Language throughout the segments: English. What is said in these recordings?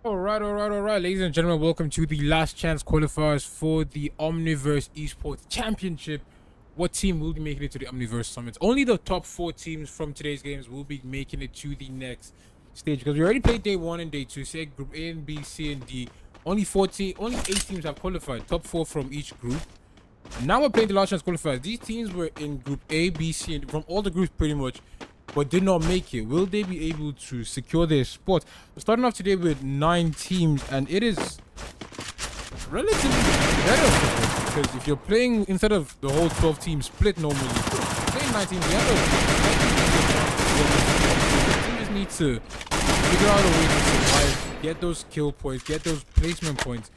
All right, ladies and gentlemen, welcome to the last chance qualifiers for the Omniverse Esports Championship. What team will be making it to the Omniverse Summits? Only the top 4 teams from today's games will be making it to the next stage, because we already played day 1 and day 2. Say Group A and B, C and D. Only 8 teams have qualified, top 4 from each group. Now we're playing the last chance qualifiers. These teams were in Group A, B, C, and from all the groups pretty much, but did not make it. Will they be able to secure their spot? We're starting off today with 9 teams, and it is relatively better, because if you're playing instead of the whole 12 team split normally, playing 9 teams, you just need to figure out a way to survive, get those kill points, get those placement points,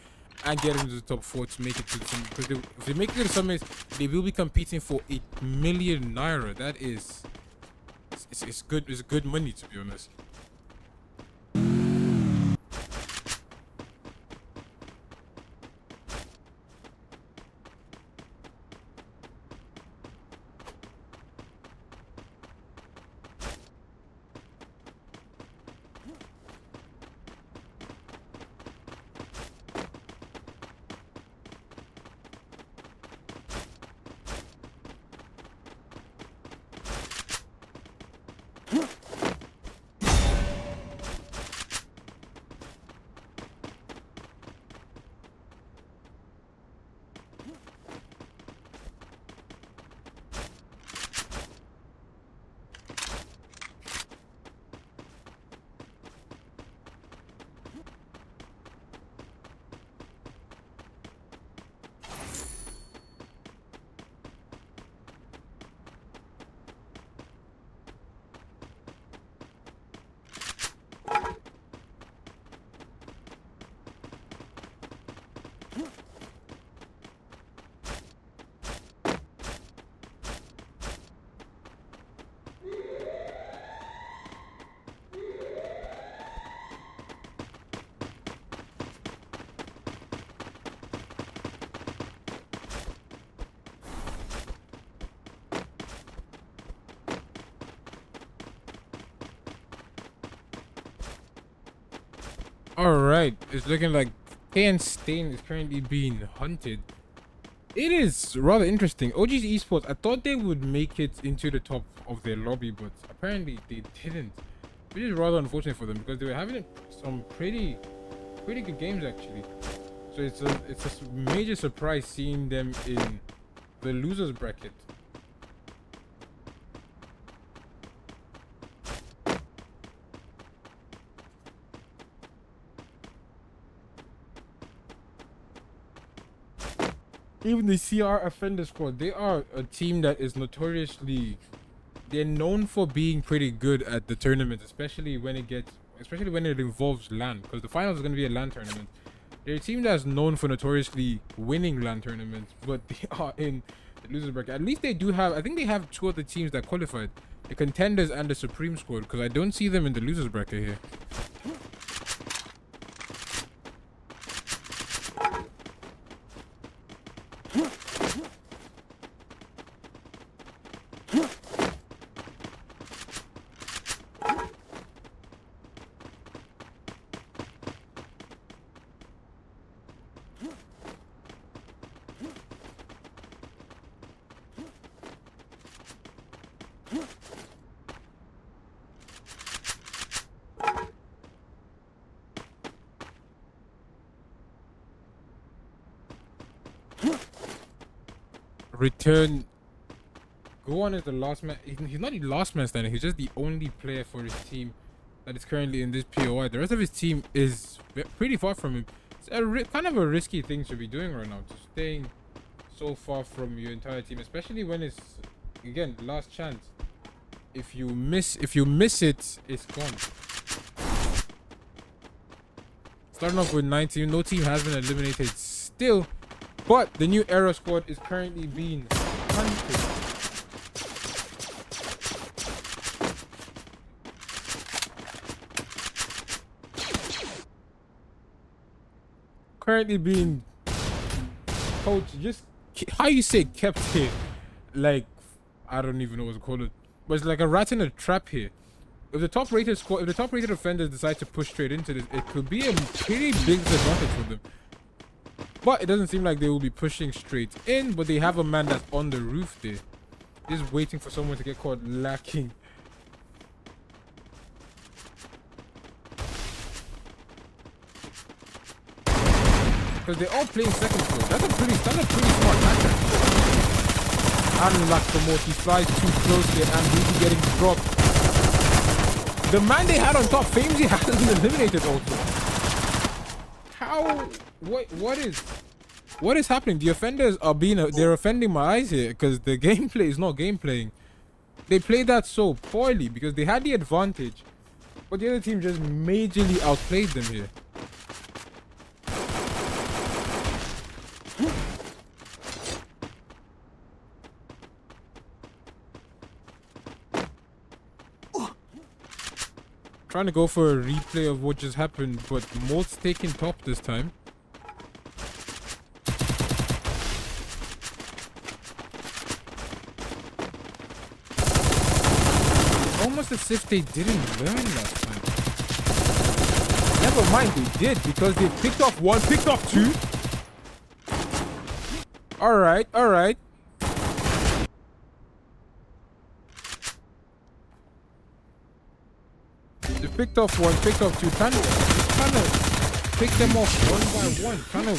and get into the top 4 to make it to the summit. Because if they make it to the summit, they will be competing for 8 million naira. That is, it's good. It's good money, to be honest. Alright, it's looking like KN Stain is currently being hunted. It is rather interesting. OG's Esports, I thought they would make it into the top of their lobby, but apparently they didn't. Which is rather unfortunate for them, because they were having some pretty good games actually. So it's a major surprise seeing them in the losers bracket. Even the CR Offender Squad, they are a team that is notoriously, they're known for being pretty good at the tournament, especially when it involves LAN, because the finals is going to be a LAN tournament. They're a team that's known for notoriously winning LAN tournaments, but they are in the losers bracket. At least they do have, I think they have 2 other teams that qualified, the Contenders and the Supreme Squad, because I don't see them in the losers bracket here. Return. Go on is the last man. He's not the last man standing. He's just the only player for his team that is currently in this POI. The rest of his team is pretty far from him. It's kind of a risky thing to be doing right now, just staying so far from your entire team, especially when it's, again, last chance. If you miss it, it's gone. Starting off with 19, no team has been eliminated still. But the new Era squad is currently being hunted. Currently being coached, just how you say kept here, like I don't even know what to call it, but it's like a rat in a trap here. if the top rated squad, if the top rated offenders decide to push straight into this, it could be a pretty big disadvantage for them. But it doesn't seem like they will be pushing straight in, but they have a man that's on the roof there, just waiting for someone to get caught lacking. Because they're all playing second floor. That's a pretty smart tactic. Unlock the more, he flies too close there and will be getting dropped. The man they had on top, Famesy, hasn't been eliminated also. How? What is happening? The offenders are they're offending my eyes here because the gameplay is not gameplaying. They played that so poorly because they had the advantage, but the other team just majorly outplayed them here. Trying to go for a replay of what just happened, but Molt's taking top this time. Almost as if they didn't learn last time. Never mind, they did, because they picked off one, picked off two. Alright, alright. They picked off one, picked off two, trying to pick them off one by one, trying to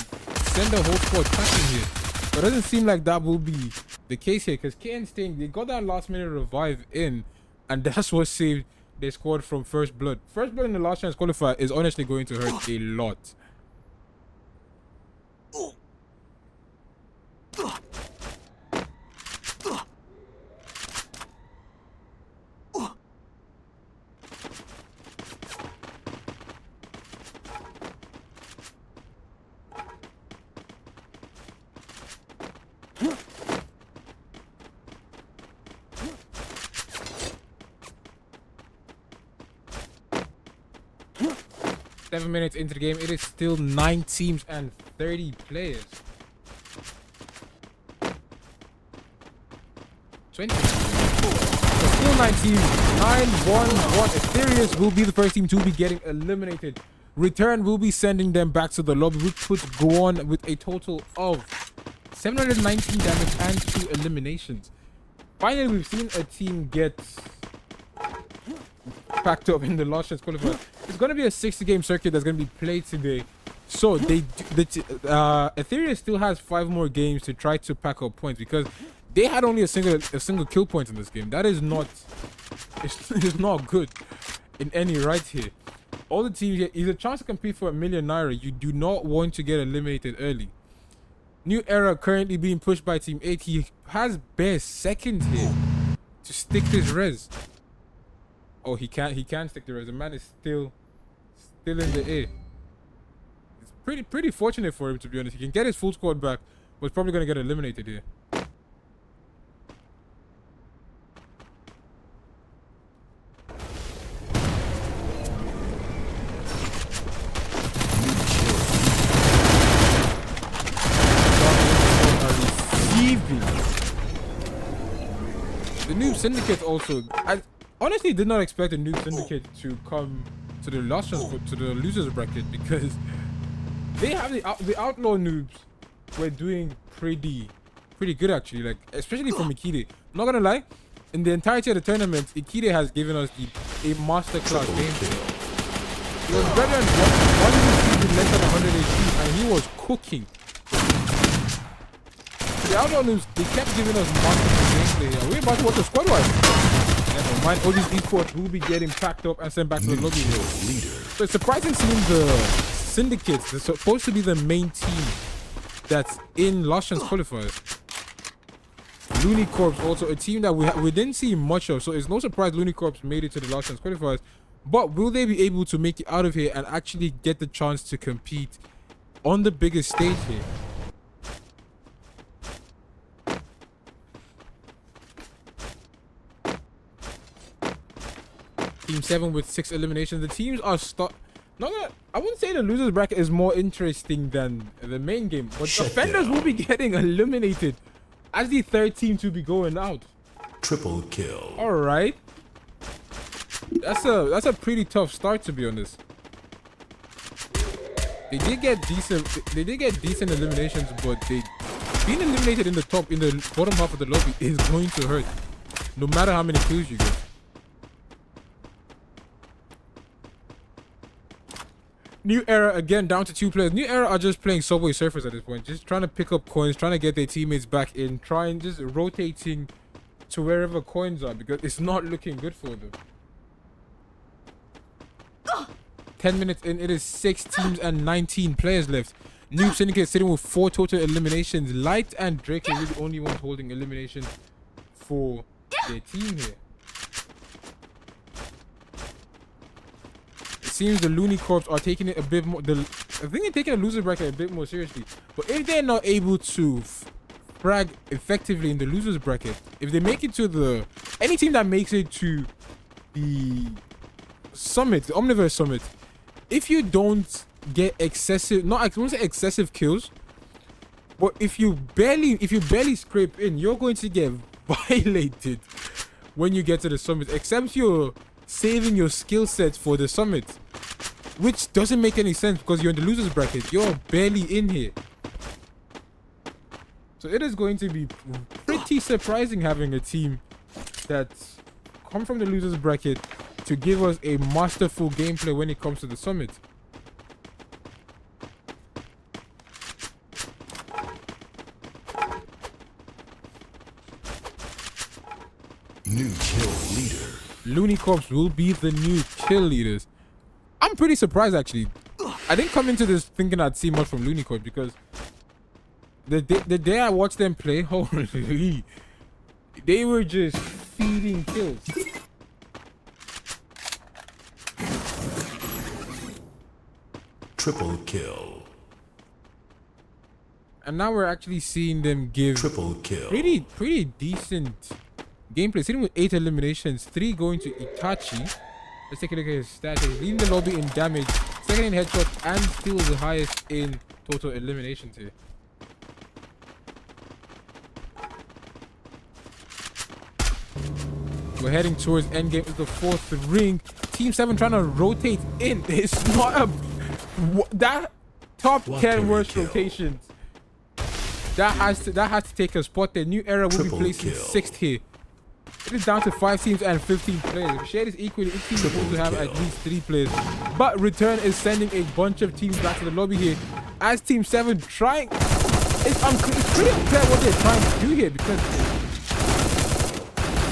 send the whole squad packing here. But it doesn't seem like that will be the case here, because KN staying, they got that last minute revive in, and that's what saved their squad from first blood. First blood in the last chance qualifier is honestly going to hurt a lot. 7 minutes into the game, it is still 9 teams and 30 players. 20. So still 9 teams. 9-1-1. ETHERIUS will be the first team to be getting eliminated. Return will be sending them back to the lobby, which puts Guan with a total of 719 damage and 2 eliminations. Finally, we've seen a team get packed up in the last chance qualifier. It's going to be a 60-game circuit that's going to be played today. So ETHERIUS still has 5 more games to try to pack up points, because they had only a single kill point in this game. That is not, it's not good in any right here. All the teams here is a chance to compete for ₦1 million. You do not want to get eliminated early. New Era currently being pushed by Team 8. He has bare seconds here to stick this res. Oh, he can stick the res. The man is still in the air. It's pretty fortunate for him, to be honest. He can get his full squad back, but he's probably gonna get eliminated here. The Noob Syndicate also, I honestly did not expect the Noob Syndicate to come to the last chance, to the losers bracket, because they have the outlaw noobs were doing pretty good actually, like especially from ETHERIUS. I'm not gonna lie, in the entirety of the tournament, ETHERIUS has given us a masterclass game. He was better than one in less than 100 HP, and he was cooking. The outlaw noobs, they kept giving us masterclass gameplay. We're about to watch the squad wise. Never mind, OUTLAW Esports will be getting packed up and sent back to the lobby. So it's surprising seeing the Syndicates. They're supposed to be the main team that's in last chance qualifiers. LOONY Corps also a team that we didn't see much of, so it's no surprise LOONY Corps made it to the last chance qualifiers. But will they be able to make it out of here and actually get the chance to compete on the biggest stage here? Team 7 with 6 eliminations. The teams are I wouldn't say the losers bracket is more interesting than the main game, but the offenders will be getting eliminated as the third team to be going out. Triple kill. All right. That's a pretty tough start, to be honest. They did get decent eliminations, but being eliminated in the bottom half of the lobby is going to hurt, no matter how many kills you get. New Era again down to 2 players. New Era are just playing Subway Surfers at this point, just trying to pick up coins, trying to get their teammates back in, trying just rotating to wherever coins are because it's not looking good for them. 10 minutes in, it is 6 teams and 19 players left. New Syndicate sitting with 4 total eliminations. Light and Drake are really the only ones holding elimination for their team here. It seems the Looney Corps are taking it a bit more. I think they're taking a loser bracket a bit more seriously. But if they're not able to frag effectively in the losers bracket, if they make it to any team that makes it to the summit, the Omniverse summit, if you don't get excessive, I won't say excessive kills, but if you barely scrape in, you're going to get violated when you get to the summit, except you're saving your skill sets for the summit, which doesn't make any sense because you're in the losers bracket. You're barely in here. So it is going to be pretty surprising having a team that's come from the losers bracket to give us a masterful gameplay when it comes to the summit. New kill leader. Looney Corps will be the new kill leaders. I'm pretty surprised actually. I didn't come into this thinking I'd see much from Looney Corps because the day I watched them play, holy, they were just feeding kills. Triple kill. And now we're actually seeing them give Triple kill. Pretty decent gameplay. Sitting with 8 eliminations, 3 going to Itachi. Let's take a look at his stats. He's leading the lobby in damage, second in headshots, and still the highest in total eliminations here. We're heading towards endgame of the 4th ring. Team 7 trying to rotate in. It's not that top 10 worst rotations. That has to take a spot there. New Era will be placing 6th here. It is down to 5 teams and 15 players. If share is equally, each team is supposed to have at least 3 players. But Return is sending a bunch of teams back to the lobby here. As Team 7 trying... It's pretty unclear what they're trying to do here because...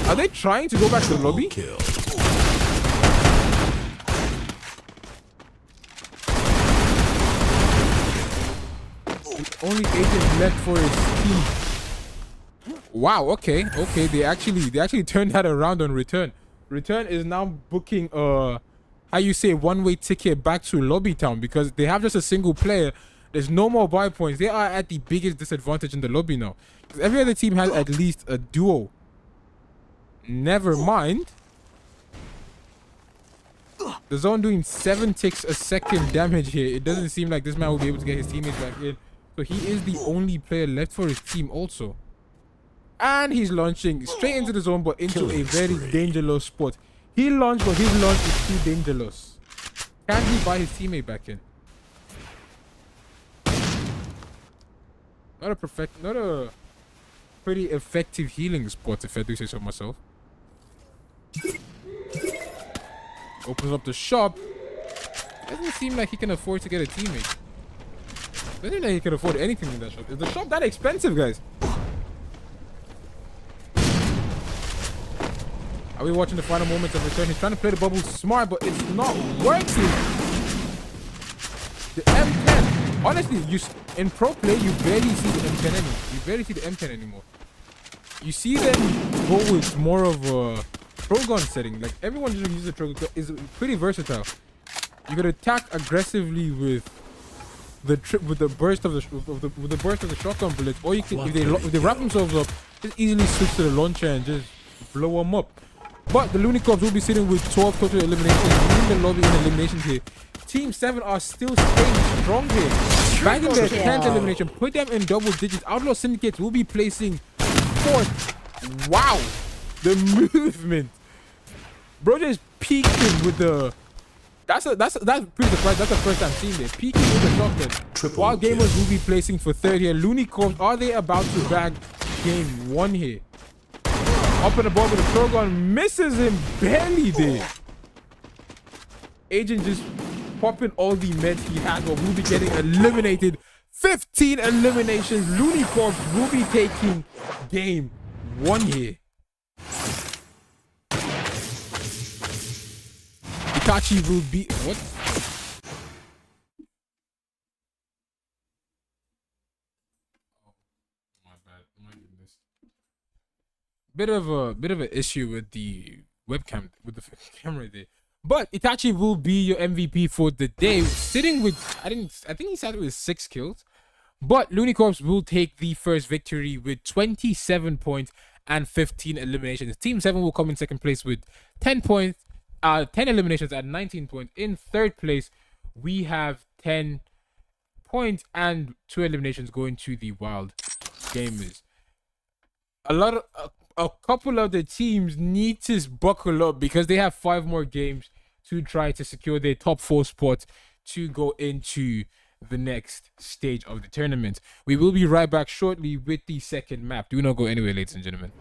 Are they trying to go back to the lobby? Kill. Only agent left for his team. Wow, okay. They actually turned that around on Return. Return is now booking how you say one-way ticket back to Lobby Town because they have just a single player. There's no more buy points. They are at the biggest disadvantage in the lobby now. Because every other team has at least a duo. Never mind. The zone doing 7 ticks a second damage here. It doesn't seem like this man will be able to get his teammates back in. So he is the only player left for his team also. And he's launching straight into the zone, but into a very dangerous spot. He launched, but his launch is too dangerous. Can he buy his teammate back in? Not a pretty effective healing spot, if I do say so myself. Opens up the shop. Doesn't seem like he can afford to get a teammate. Doesn't seem like he can afford anything in that shop. Is the shop that expensive, guys? Are we watching the final moments of Return? He's trying to play the bubble smart, but it's not working. The M10. Honestly, in pro play, you barely see the M10 anymore. You barely see the M10 anymore. You see them go with more of a pro gun setting. Like everyone just uses a pro gun. Is pretty versatile. You can attack aggressively with the burst of the shotgun bullets, or you can if they wrap themselves up, just easily switch to the launcher and just blow them up. But the Looney Corps will be sitting with 12 total eliminations, leading the lobby in eliminations here. Team 7 are still staying strong here. Bagging their 10th elimination, put them in double digits. Outlaw Syndicate will be placing 4th. Wow! The movement. Bro just peeking with the. That's pretty surprising. That's the first time seeing this. Peeking with the shotgun. Triple While gamers kill. will be placing for third here. Looney Corps, are they about to bag game 1 here? Up in the ball with the throw gun, misses him barely there. Agent just popping all the meds he had, but will be getting eliminated. 15 eliminations. Looney Corps will be taking game 1 here. Itachi will be what? Oh my bad. My goodness. Bit of an issue with the webcam, with the camera there. But Itachi will be your MVP for the day, sitting with I think he started with 6 kills. But Looney Corps will take the first victory with 27 points and 15 eliminations. Team 7 will come in second place with 10 points, 10 eliminations and 19 points. In third place, we have 10 points and 2 eliminations going to the Wild Gamers. A couple of the teams need to buckle up because they have 5 more games to try to secure their top 4 spots to go into the next stage of the tournament. We will be right back shortly with the second map. Do not go anywhere, ladies and gentlemen.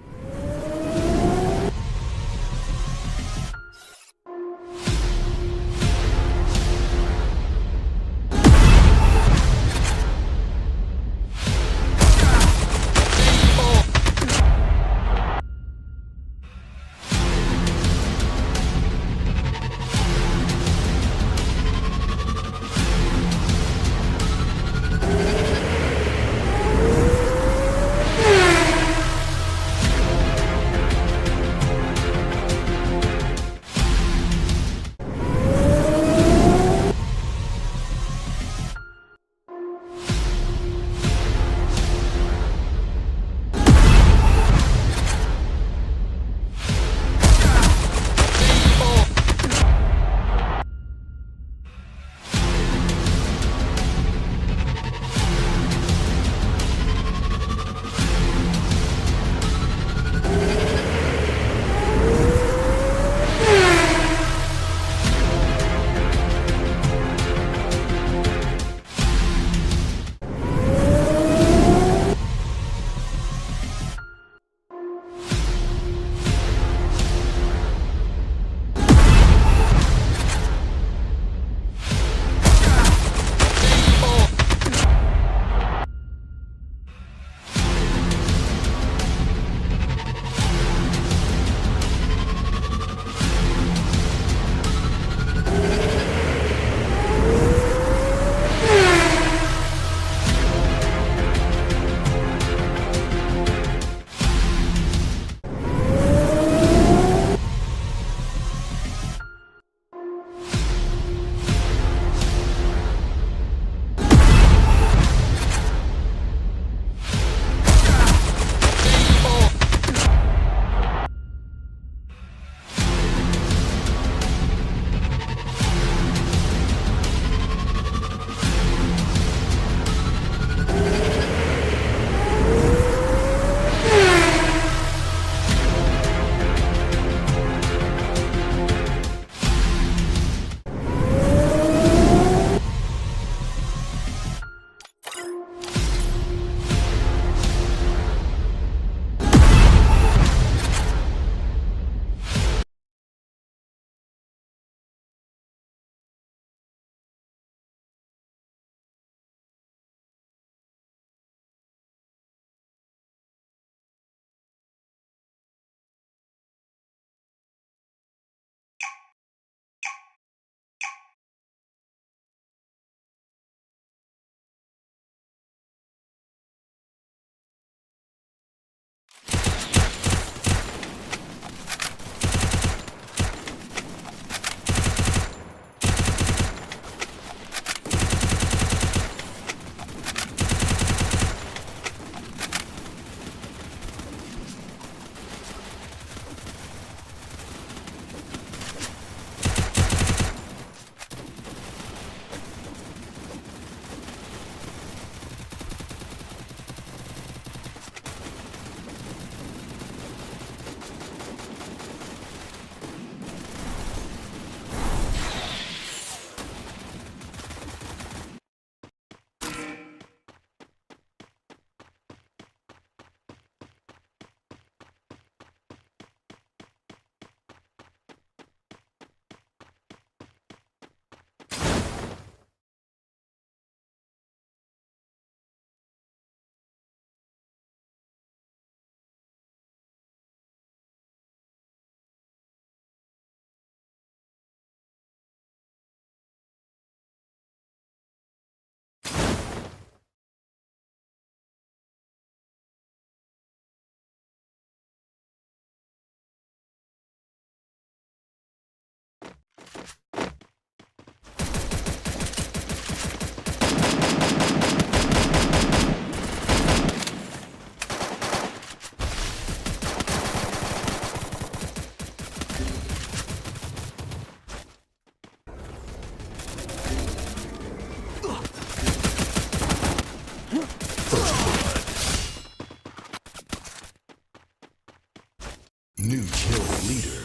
New kill leader.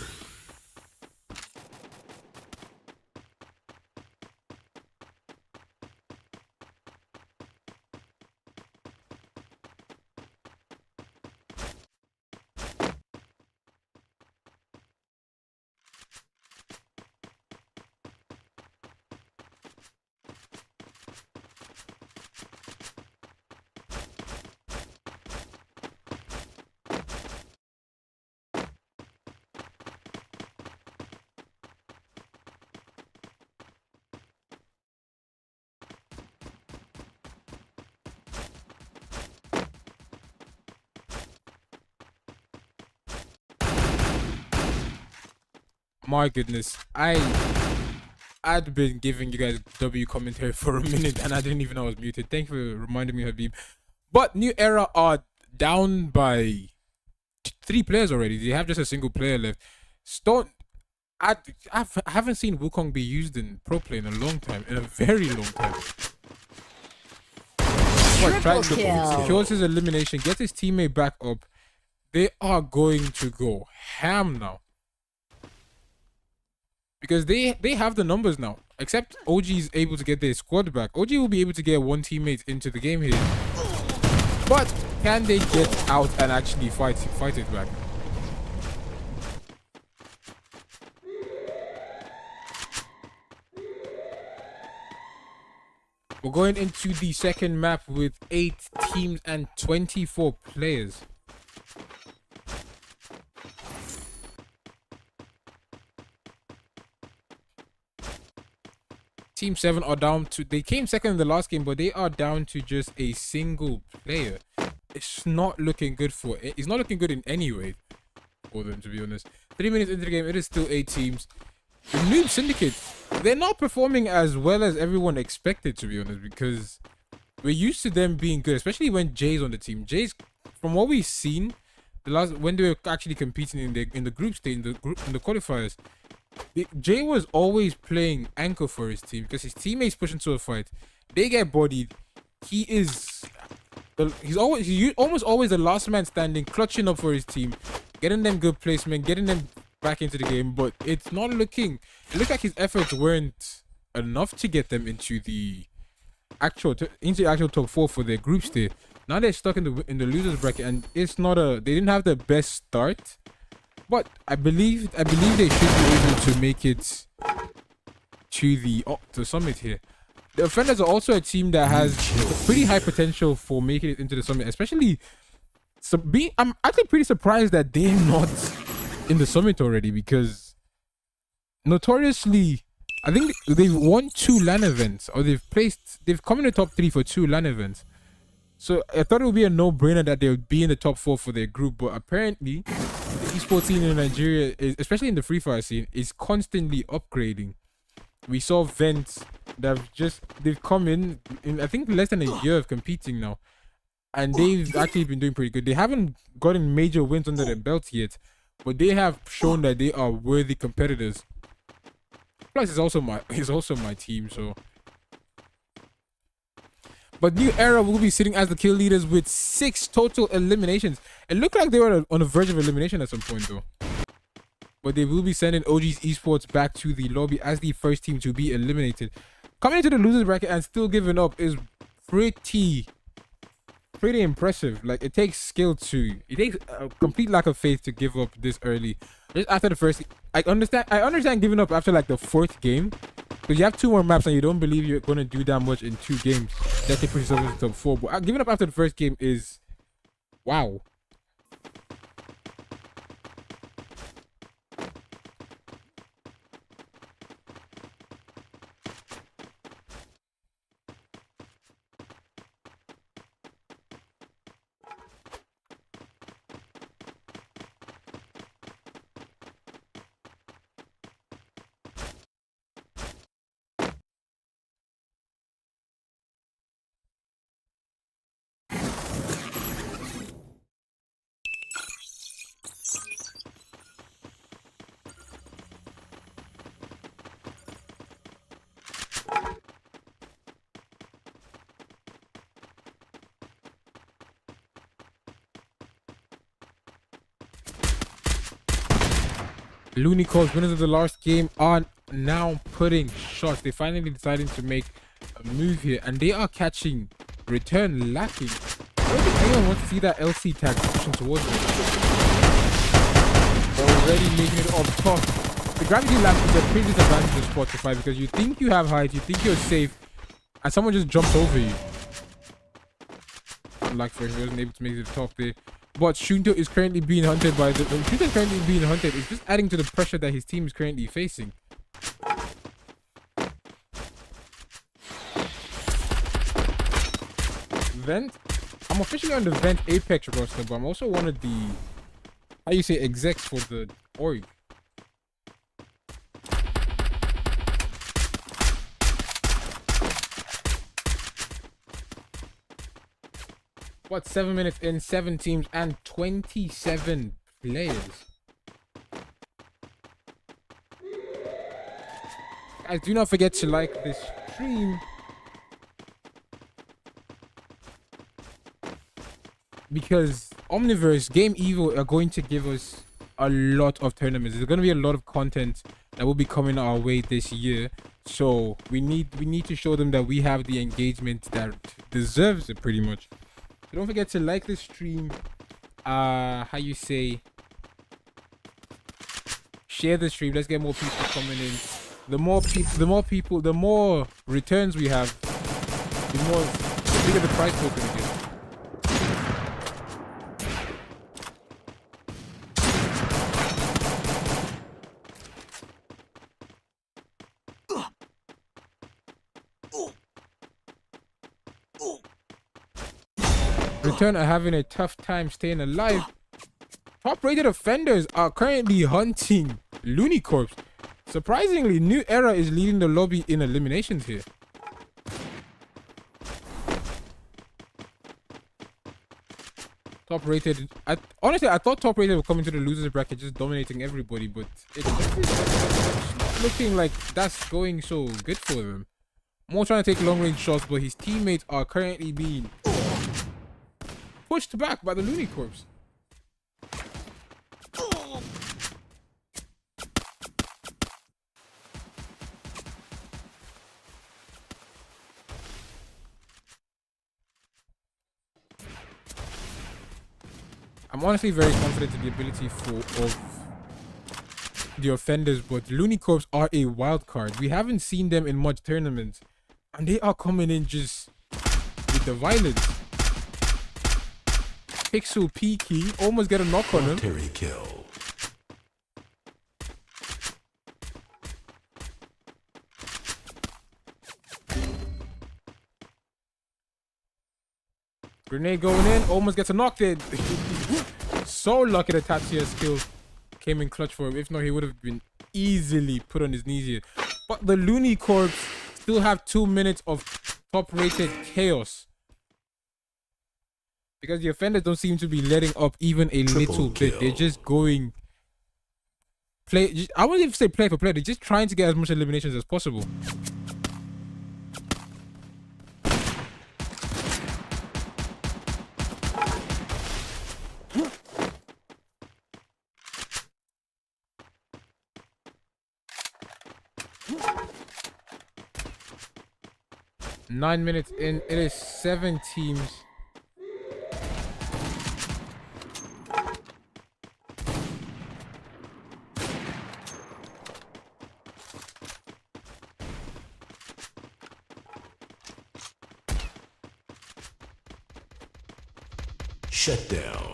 My goodness, I'd been giving you guys W commentary for a minute and I didn't even know I was muted. Thank you for reminding me, Habib. But New Era are down by 3 players already. They have just a single player left. I haven't seen Wukong be used in pro play in a long time, in a very long time. What, secures his elimination, gets his teammate back up. They are going to go ham now. Because they have the numbers now. Except OG is able to get their squad back. OG will be able to get 1 teammate into the game here. But can they get out and actually fight it back? We're going into the second map with 8 teams and 24 players. Team 7 are down to... They came second in the last game, but they are down to just a single player. It's not looking good for... It's not looking good in any way for them, to be honest. 3 minutes into the game, it is still 8 teams. The new Syndicate, they're not performing as well as everyone expected, to be honest, because we're used to them being good, especially when Jay's on the team. Jay's, from what we've seen, when they were actually competing in the group stage, in the qualifiers, Jay was always playing anchor for his team because his teammates push into a fight. They get bodied. He's almost always the last man standing, clutching up for his team, getting them good placement, getting them back into the game. But it's not looking. It looked like his efforts weren't enough to get them into the actual top 4 for their group stage. Now they're stuck in the losers bracket, and it's not a. They didn't have the best start. But I believe they should be able to make it to the summit here. The Offenders are also a team that has pretty high potential for making it into the summit, especially. I'm actually pretty surprised that they're not in the summit already, because notoriously, I think they've won 2 LAN events, or they've come in the top 3 for 2 LAN events. So I thought it would be a no-brainer that they would be in the top 4 for their group, but apparently the esports scene in Nigeria, especially in the Freefire scene, is constantly upgrading. We saw Vents that they've come in I think less than a year of competing now, and they've actually been doing pretty good. They haven't gotten major wins under their belt yet, but they have shown that they are worthy competitors. Plus, it's also my team, so. But New Era will be sitting as the kill leaders with 6 total eliminations. It looked like they were on the verge of elimination at some point, though. But they will be sending OG's Esports back to the lobby as the first team to be eliminated. Coming into the losers bracket and still giving up is pretty impressive. Like, it takes skill to... It takes a complete lack of faith to give up this early. Just after the first... I understand giving up after, like, the 4th game. Because you have 2 more maps and you don't believe you're going to do that much in 2 games. That can push yourself into the top 4. But giving up after the first game is... Wow. Looney Corps, winners of the last game, are now putting shots. They finally decided to make a move here, and they are catching return lacking. I don't think anyone wants to see that LC tag pushing towards them. Already making it up top. The gravity lamp is a pretty disadvantage of Spotify because you think you have height, you think you're safe, and someone just jumps over you. Unlike for him, he wasn't able to make it to the top there. But Shunto is currently being hunted by the... Shunto is currently being hunted. It's just adding to the pressure that his team is currently facing. Vent. I'm officially on the Vent Apex roster, but I'm also one of the... How you say execs for the org. What, 7 minutes in, 7 teams and 27 players. Guys, do not forget to like this stream. Because Omniverse, Game Evo are going to give us a lot of tournaments. There's going to be a lot of content that will be coming our way this year. So we need to show them that we have the engagement that deserves it pretty much. So don't forget to like the stream. How you say? Share the stream. Let's get more people coming in. The more returns we have, the bigger the prize pool can get. Return are having a tough time staying alive. Top rated offenders are currently hunting Looney Corps. Surprisingly, New Era is leading the lobby in eliminations here. Top rated. Honestly, I thought top rated would come into the losers bracket just dominating everybody, but it's not looking like that's going so good for them. More trying to take long range shots, but his teammates are currently being pushed back by the Looney Corps. I'm honestly very confident in the ability of the offenders, but Looney Corps are a wild card. We haven't seen them in much tournaments, and they are coming in just with the violence. Pixel peeking, almost get a knock on him. Kill. Grenade going in, almost gets a knock in. So lucky that Tatsuya's skill came in clutch for him. If not, he would have been easily put on his knees here. But the Looney Corps still have 2 minutes of top-rated chaos. Because the offenders don't seem to be letting up even a little bit. They're just going... I wouldn't even say play for play. They're just trying to get as much eliminations as possible. Nine minutes in, it is 7 teams. Shut down.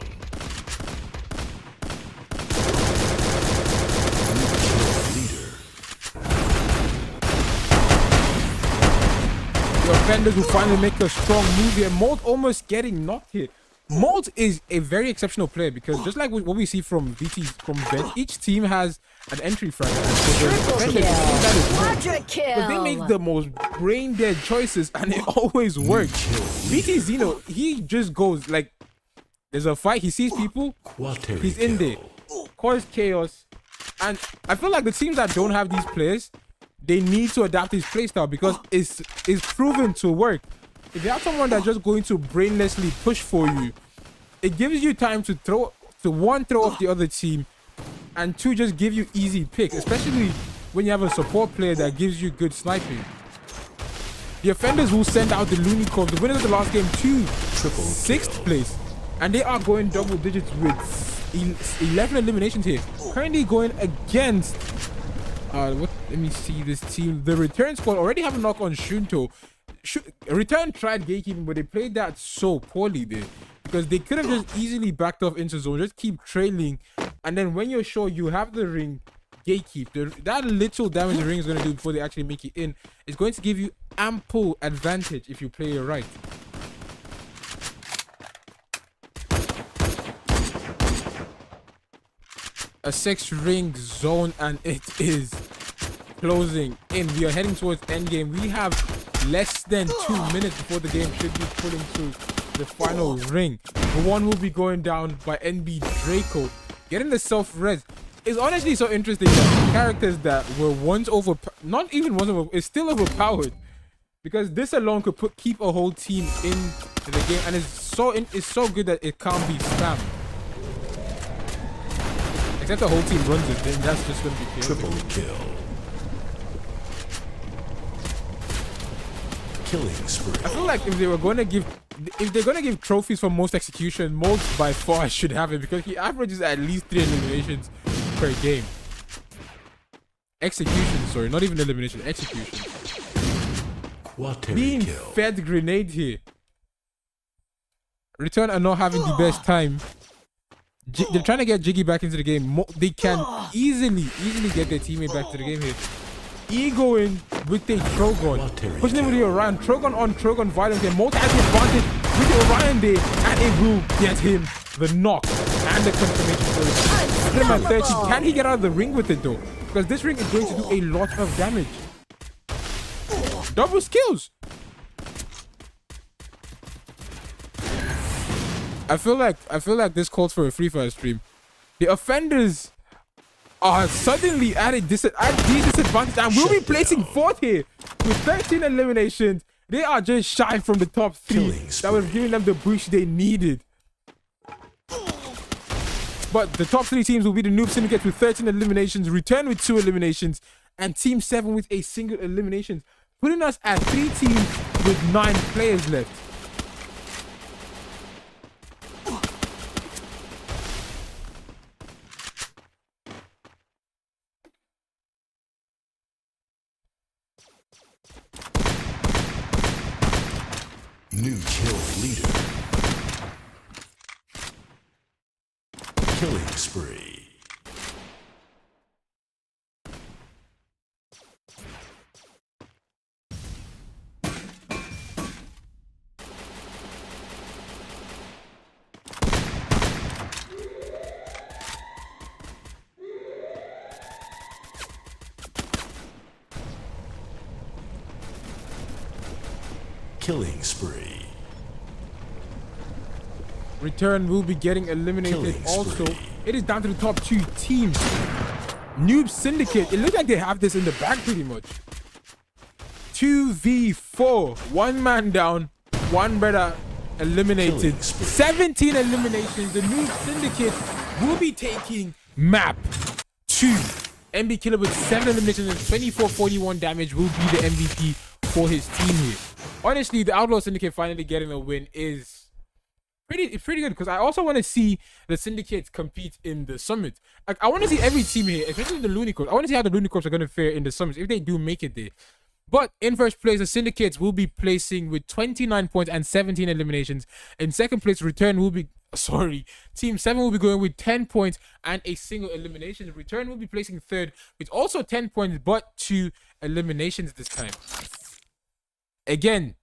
Offenders who finally make a strong move here. Molt almost getting knocked here. Molt is a very exceptional player because just like what we see from Vent, each team has an entry fragment. But they make the most brain dead choices and it always works. VT Zeno, he just goes like, there's a fight, he sees people, he's in there, cause chaos. And I feel like the teams that don't have these players, they need to adapt his playstyle because it's proven to work. If you have someone that's just going to brainlessly push for you, it gives you time to throw off the other team and 2, just give you easy picks, especially when you have a support player that gives you good sniping. The offenders will send out the Looney Corps, the winners of the last game, to 6th place, and they are going double digits with 11 eliminations here. Currently going against let me see this team. The return squad already have a knock on Shunto. Return tried gatekeeping, but they played that so poorly there, because they could have just easily backed off into zone, just keep trailing, and then when you're sure you have the ring, gatekeep. That little damage the ring is going to do before they actually make it in is going to give you ample advantage if you play it right. A 6-ring zone, and it is closing in. We are heading towards endgame. We have less than 2 minutes before the game should be pulling through the final ring. The one will be going down by NB Draco. Getting the self-res is honestly so interesting that characters that were once not even once over, is still overpowered, because this alone could keep a whole team in the game, and it's so good that it can't be spammed. Except the whole team runs it, then that's just gonna be chaotic. Triple kill. Killing spree. I feel like if they're gonna give trophies for most execution, most by far should have it, because he averages at least 3 eliminations per game. Execution, sorry, not even elimination, execution. Being fed grenade here. Return are not having the best time. They're trying to get Jiggy back into the game. They can easily get their teammate back to the game here. Egoing with the Trogon. Pushing him with the Orion. Trogon on Trogon violence. They're multi-advantage with the Orion there. And it will get him the knock and the confirmation for it. Hit him at 30. Can he get out of the ring with it though? Because this ring is going to do a lot of damage. Double skills. I feel like this calls for a Freefire stream. The offenders are suddenly at a disadvantage, and we'll be placing 4th here with 13 eliminations. They are just shy from the top 3 that was giving them the boost they needed. But the top 3 teams will be the Noob Syndicate with 13 eliminations, Return with 2 eliminations, and Team 7 with a single elimination, putting us at 3 teams with 9 players left. New kill leader. Killing spree. Killing spree. Return will be getting eliminated also. It is down to the top 2 teams. Noob Syndicate, it looks like they have this in the bag pretty much. 2v4. 1 man down, 1 brother eliminated. 17 eliminations. The Noob Syndicate will be taking map 2. MB Killer with 7 eliminations and 2441 damage will be the MVP for his team here. Honestly, the Outlaw Syndicate finally getting a win is pretty good, because I also want to see the Syndicates compete in the Summit. Like, I want to see every team here, especially the Looney Corps. I want to see how the Looney Corps are going to fare in the Summit if they do make it there. But in first place, the Syndicates will be placing with 29 points and 17 eliminations. In second place, Team 7 will be going with 10 points and a single elimination. Return will be placing 3rd with also 10 points, but 2 eliminations this time. Again,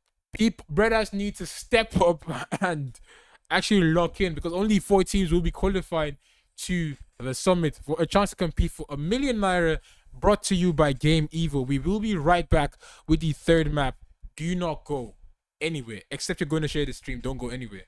brothers need to step up and actually lock in, because only 4 teams will be qualified to the Summit for a chance to compete for $1 million naira, brought to you by Game Evo. We will be right back with the 3rd map. Do not go anywhere, except you're going to share the stream. Don't go anywhere.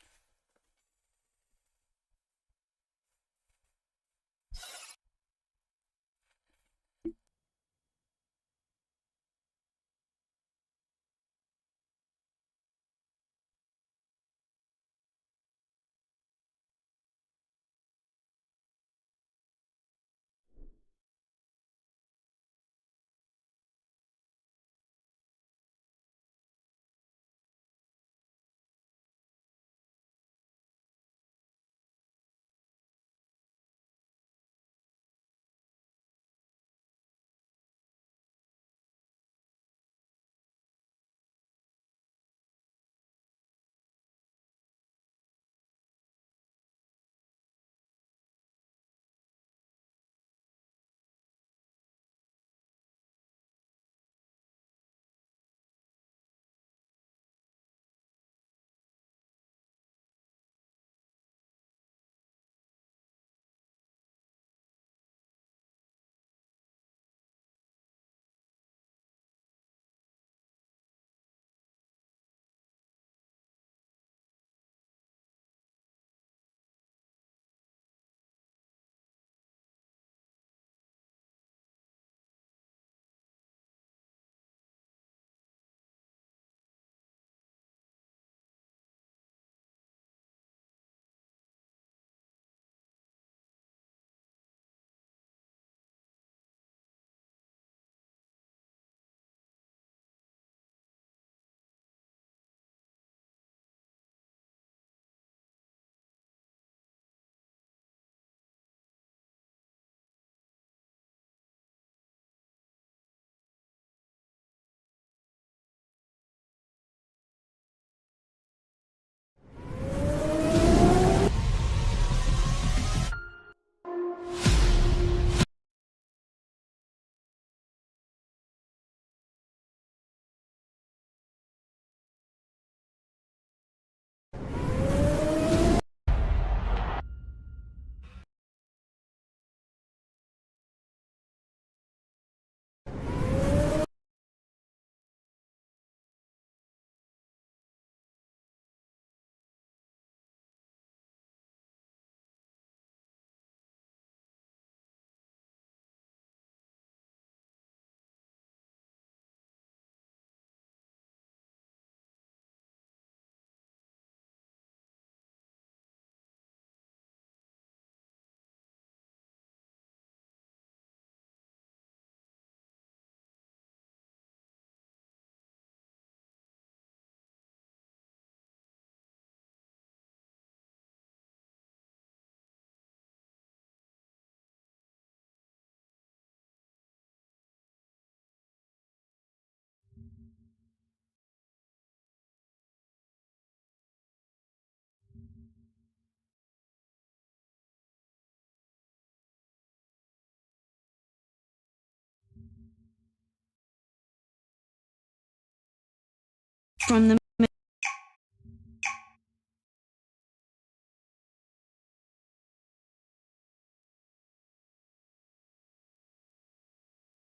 From the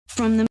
from the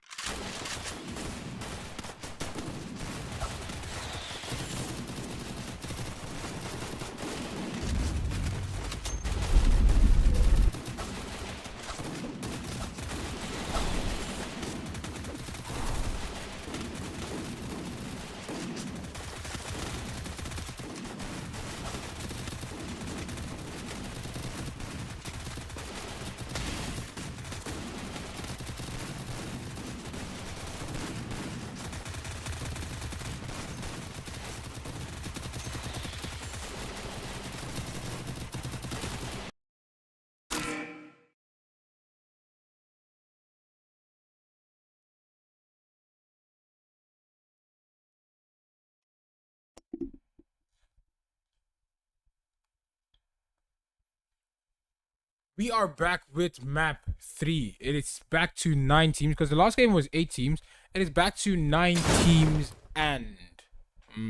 We are back with map 3. It is back to 9 teams because the last game was 8 teams. It is back to 9 teams and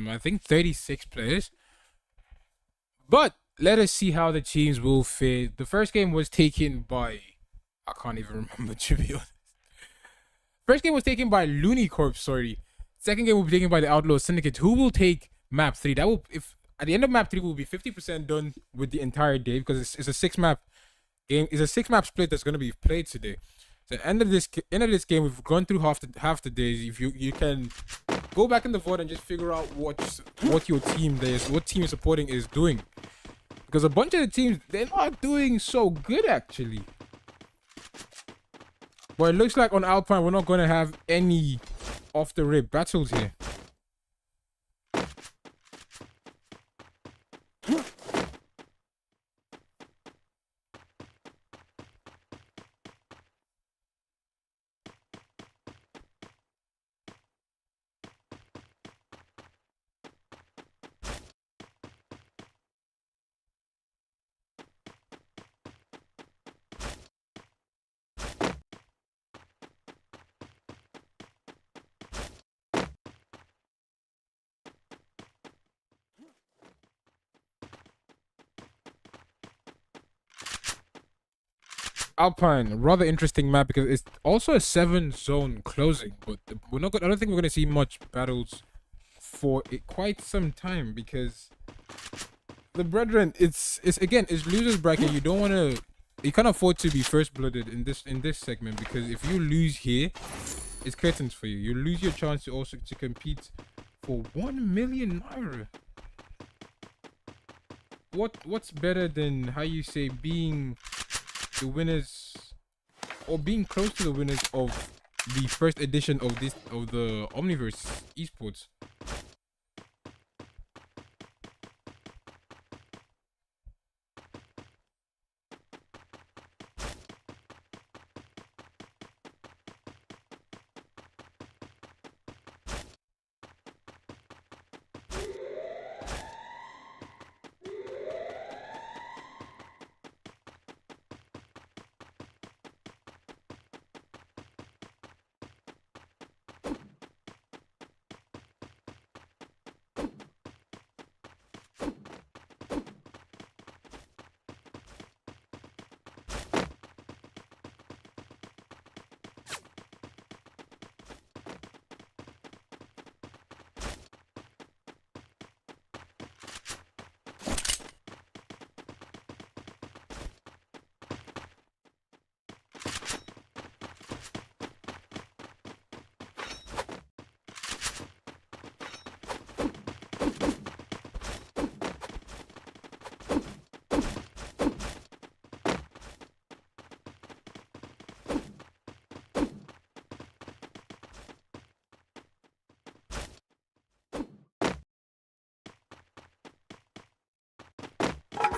I think 36 players. But let us see how the teams will fare. The first game was taken by, I can't even remember, to be honest. First game was taken by LOONY Corp, sorry. Second game will be taken by the OUTLAW Syndicate, who will take map 3. That will, if at the end of map 3, we'll be 50% done with the entire day because it's a 6-map game. It's a 6-map split that's going to be played today. So end of this game, we've gone through half the days. If you can go back in the VOD and just figure out what your team what team you're supporting is doing, because a bunch of the teams, they're not doing so good actually. But it looks like on Alpine we're not going to have any off the rip battles here. Alpine, rather interesting map because it's also a 7-zone closing, but I don't think we're gonna see much battles for quite some time because the brethren, it's losers bracket. You can't afford to be first blooded in this segment, because if you lose here, it's curtains for you. You lose your chance to also compete for 1 million naira. What's better than, how you say, being the winners or being close to the winners of the first edition of the Omniverse Esports?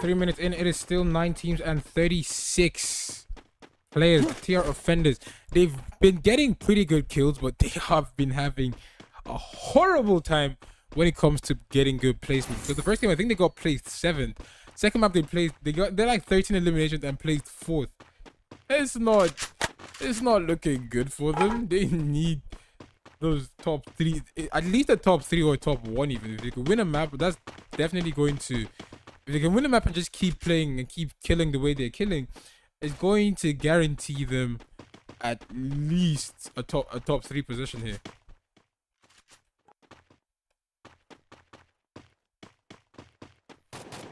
Three minutes in, it is still 9 teams and 36 players. The TR offenders, they've been getting pretty good kills, but they have been having a horrible time when it comes to getting good placement. Because the first game, I think they got placed 7th. Second map, they're like 13 eliminations and placed 4th. It's not looking good for them. They need those top 3, at least a top 3 or top 1 even. If they could win a map, that's definitely going to, if they can win a map and just keep playing and keep killing the way they're killing, it's going to guarantee them at least a top 3 position here.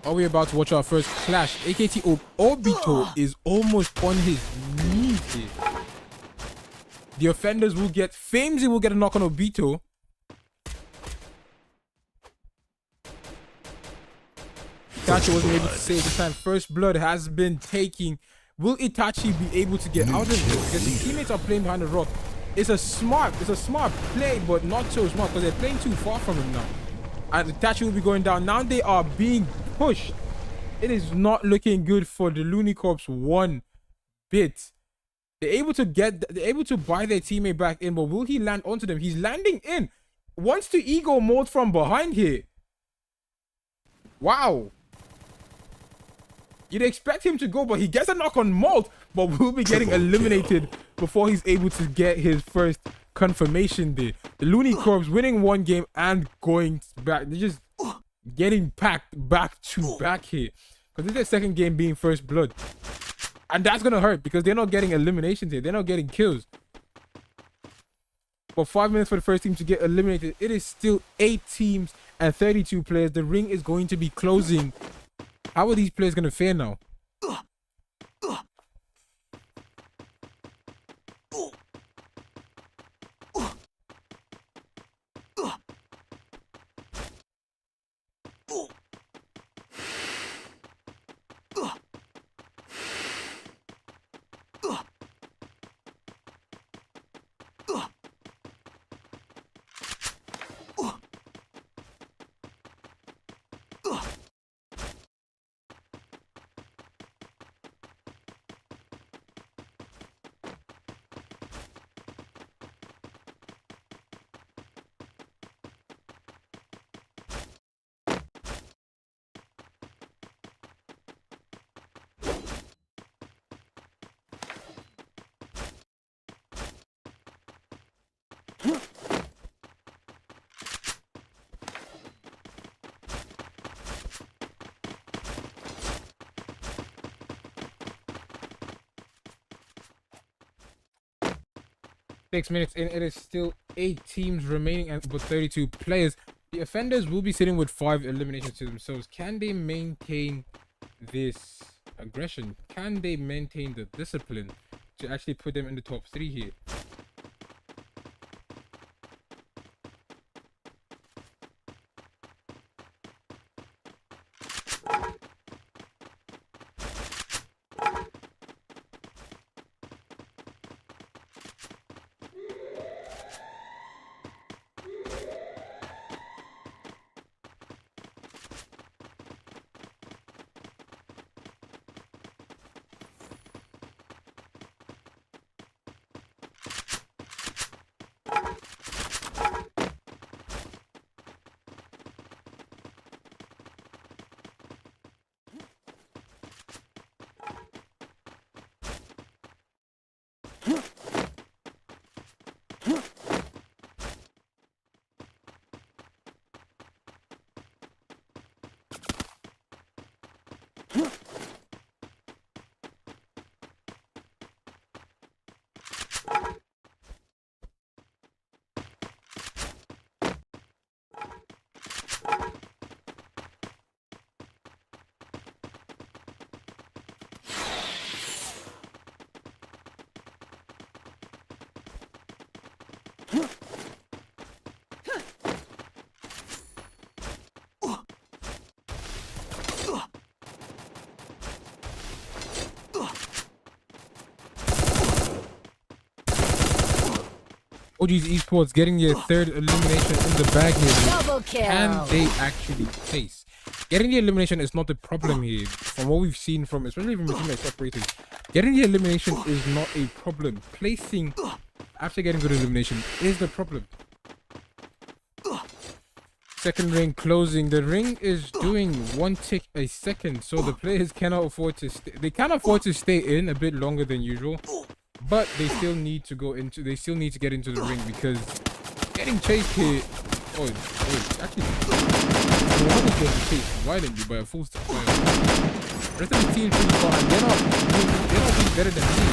Are we about to watch our first clash? AKT Obito is almost on his knees here. The offenders will get, Famesy will get a knock on Obito. Itachi wasn't able to save this time. First blood has been taking. Will Itachi be able to get out of this? Because his teammates are playing behind the rock. It's a smart play, but not so smart because they're playing too far from him now. And Itachi will be going down. Now they are being pushed. It is not looking good for the Looney Corps one bit. They're able to buy their teammate back in, but will he land onto them? He's landing in. Wants to ego mode from behind here. Wow. You'd expect him to go, but he gets a knock on Molt, but will be getting eliminated before he's able to get his first confirmation there. The Looney Corps winning one game and going back. They're just getting packed back to back here. Because this is their second game being first blood. And that's going to hurt because they're not getting eliminations here. They're not getting kills. But 5 minutes for the first team to get eliminated. It is still 8 teams and 32 players. The ring is going to be closing. How are these players going to fare now? Six minutes in, it is still 8 teams remaining and but 32 players. The offenders will be sitting with 5 eliminations to themselves. Can they maintain this aggression? Can they maintain the discipline to actually put them in the top 3 here? OG's Esports getting their 3rd elimination in the bag here. Double kill. Can they actually place? Getting the elimination is not the problem here. From what we've seen from, especially from the team like separated, getting the elimination is not a problem. Placing after getting good elimination is the problem. Second ring closing. The ring is doing 1 tick a second, so the players cannot afford to stay. They can afford to stay in a bit longer than usual. But they still need to go into, they still need to get into the ring because getting chased here. Oh, actually, one is getting chased violently by a full step. The rest of the team is really far, and they're not doing better than me.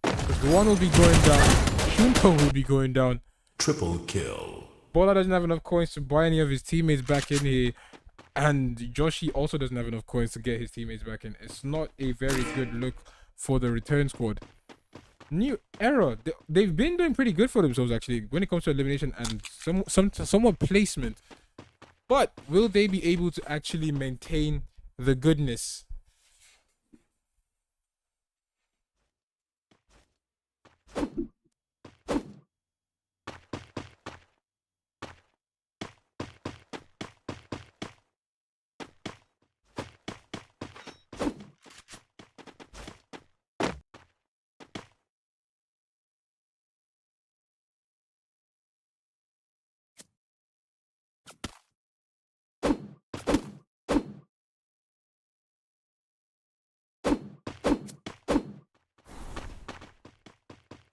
Because the one will be going down, Shunko will be going down. Triple kill. Bola doesn't have enough coins to buy any of his teammates back in here. And Joshi also doesn't have enough coins to get his teammates back in. It's not a very good look for the return squad. New era. They've been doing pretty good for themselves, actually, when it comes to elimination and somewhat placement. But will they be able to actually maintain the goodness?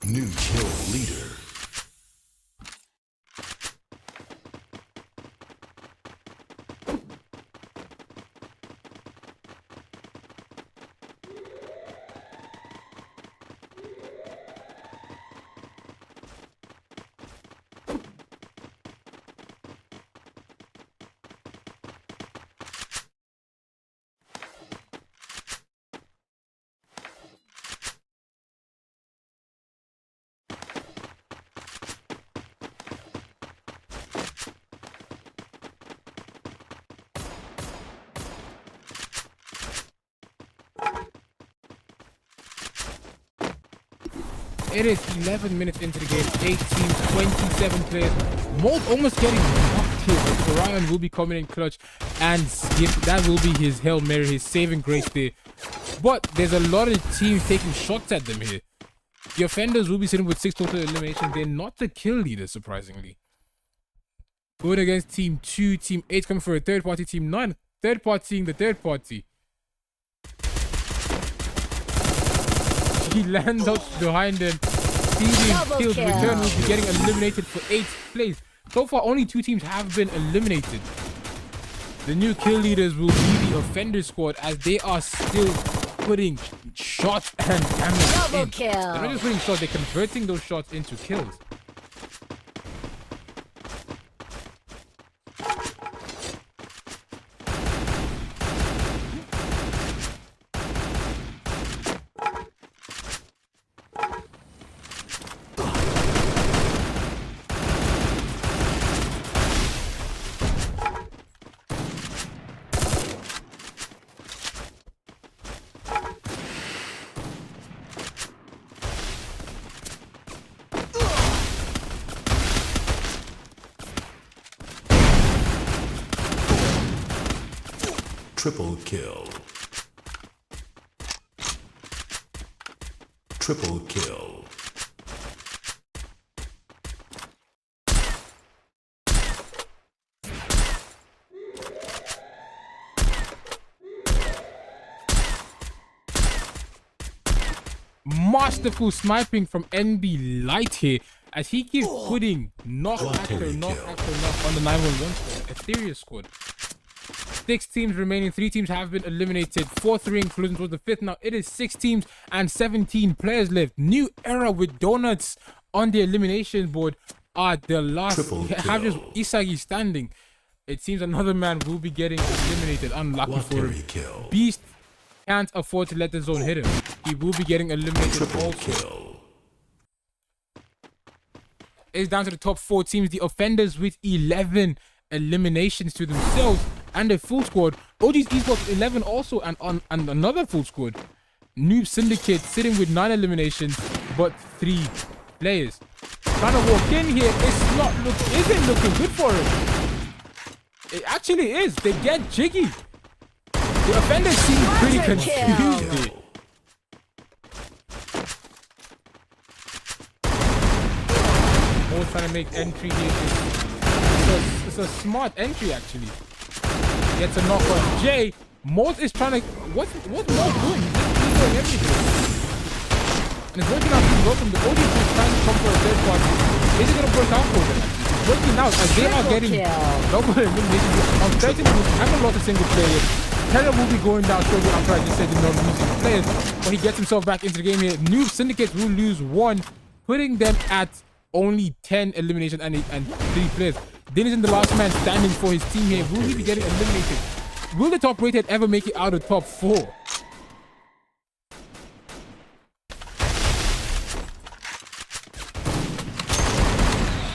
New kill leader. It is 11 minutes into the game, 8 teams, 27 players. Mold almost getting knocked here, but Ryan will be coming in clutch, and that will be his Hail Mary, his saving grace there. But there's a lot of teams taking shots at them here. The offenders will be sitting with 6 total eliminations. They're not the kill leaders, surprisingly. Going against Team 2, Team 8 coming for a third party, Team 9. Third partying the third party. He lands out behind them. Stealing kills. Return will be getting eliminated for 8th place. So far, only 2 teams have been eliminated. The new kill leaders will be the offender squad, as they are still putting shots and damage in. They're not just putting shots, they're converting those shots into kills. Triple kill. Triple kill. Masterful sniping from NB Light here, as he keeps putting knock after knock after knock on the 911 squad, ETHERIUS squad. 6 teams remaining, 3 teams have been eliminated, 4-3 inclusion towards the 5th. Now it is 6 teams and 17 players left. New era with donuts on the elimination board are the last. Have just Isagi standing. It seems another man will be getting eliminated. Unlucky for him. Beast can't afford to let the zone hit him. He will be getting eliminated also. It's down to the top 4 teams. The offenders with 11 eliminations to themselves and a full squad. OG's Esports 11 also, and another full squad. Noob Syndicate sitting with 9 eliminations but 3 players. Trying to walk in here, isn't looking good for him. It actually is. They get jiggy. The offenders seem pretty confused here. Always trying to make entry here. It's a smart entry actually. Gets a knock on Jay. Moz is trying to. What's Moz doing? He's doing everything. And it's working out pretty well from the audience. Is trying to come for a third party. Is it going to work out for them? working out as they are getting double elimination. On 13 moves, haven't lost a single player. Terra will be going down shortly after I just said the non-losing players, but he gets himself back into the game here. New Syndicate will lose 1, putting them at only 10 eliminations and 3 players. Dennis is the last man standing for his team here. Will he be getting eliminated? Will the top rated ever make it out of top 4?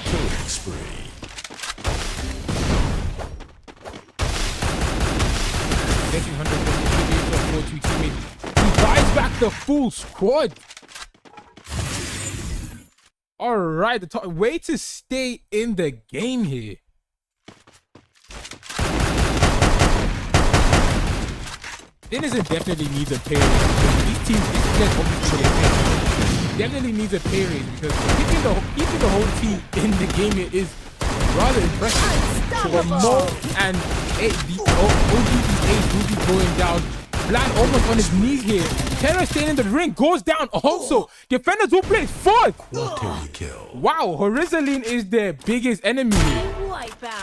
Killing spree. Getting 142 teammates. He buys back the full squad. All right, the top way to stay in the game here. Denizen definitely needs a pay raise. These teams definitely needs a pay raise because keeping the whole team in the game here is rather impressive. So Mo and the OGEH will be going down. Vlad almost on his knees here. Terra staying in the ring, goes down also. Defenders will play 4th. Quality kill. Wow, Horizoline is their biggest enemy here.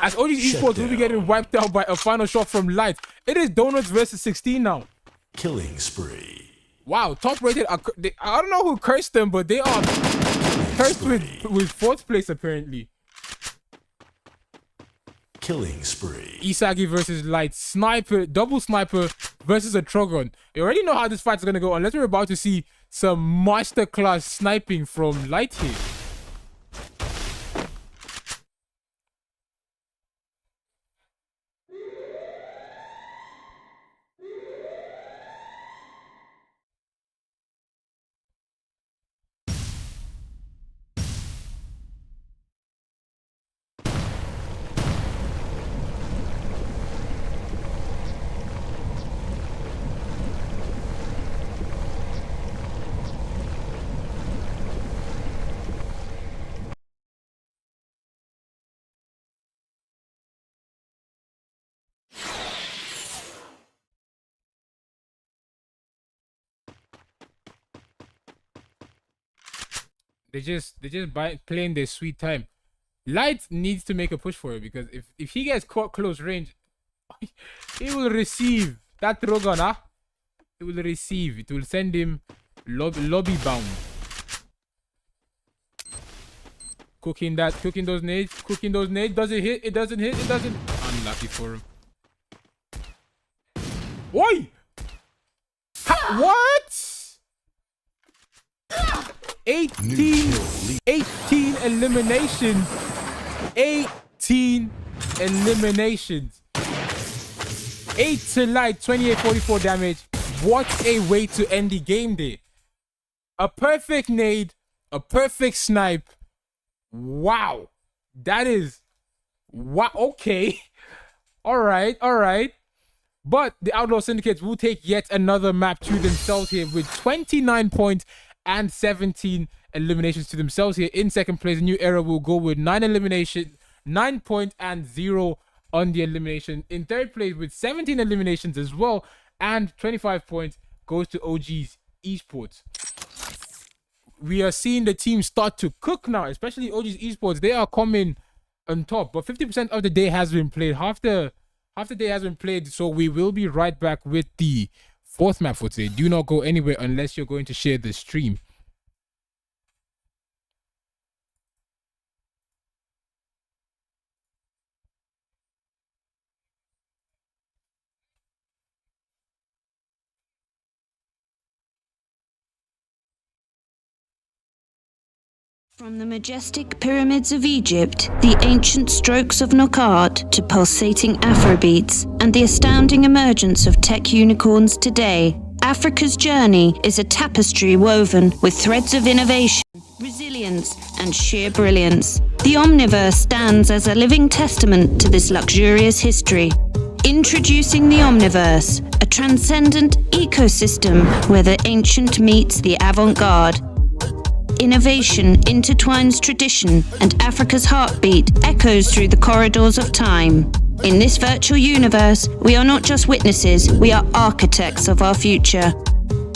As OG Esports will be getting wiped out by a final shot from Light. It is Donuts versus 16 now. Killing spree. Wow, top rated. I don't know who cursed them, but they are cursed with 4th place apparently. Killing spree. Isagi versus Light. Sniper, double sniper versus a Trogon. You already know how this fight is going to go unless we're about to see some masterclass sniping from Light here. They just playing their sweet time. Light needs to make a push for it because if he gets caught close range, he will receive that Trogon, huh? He will receive. It will send him lobby bound. Cooking those nades. Does it hit? It doesn't hit. It doesn't. Unlucky for him. Oi! What? 18 eliminations. 18 eliminations. 8 to Light, 28-44 damage. What a way to end the game there. A perfect nade, a perfect snipe. Wow. That is... Wow. Okay. All right. But the Outlaw Syndicates will take yet another map to themselves here with 29 points and 17 eliminations to themselves here. In second place, New Era will go with 9 eliminations, 9 points and 0 on the elimination. In third place with 17 eliminations as well and 25 points goes to OG's Esports. We are seeing the team start to cook now, especially OG's Esports. They are coming on top, but 50% of the day has been played. Half the day has been played, so we will be right back with the 4th map for today. Do not go anywhere unless you're going to share the stream. From the majestic pyramids of Egypt, the ancient strokes of knockout to pulsating Afrobeats, and the astounding emergence of tech unicorns today, Africa's journey is a tapestry woven with threads of innovation, resilience, and sheer brilliance. The Omniverse stands as a living testament to this luxurious history. Introducing the Omniverse, a transcendent ecosystem where the ancient meets the avant-garde. Innovation intertwines tradition, and Africa's heartbeat echoes through the corridors of time. In this virtual universe, we are not just witnesses, we are architects of our future.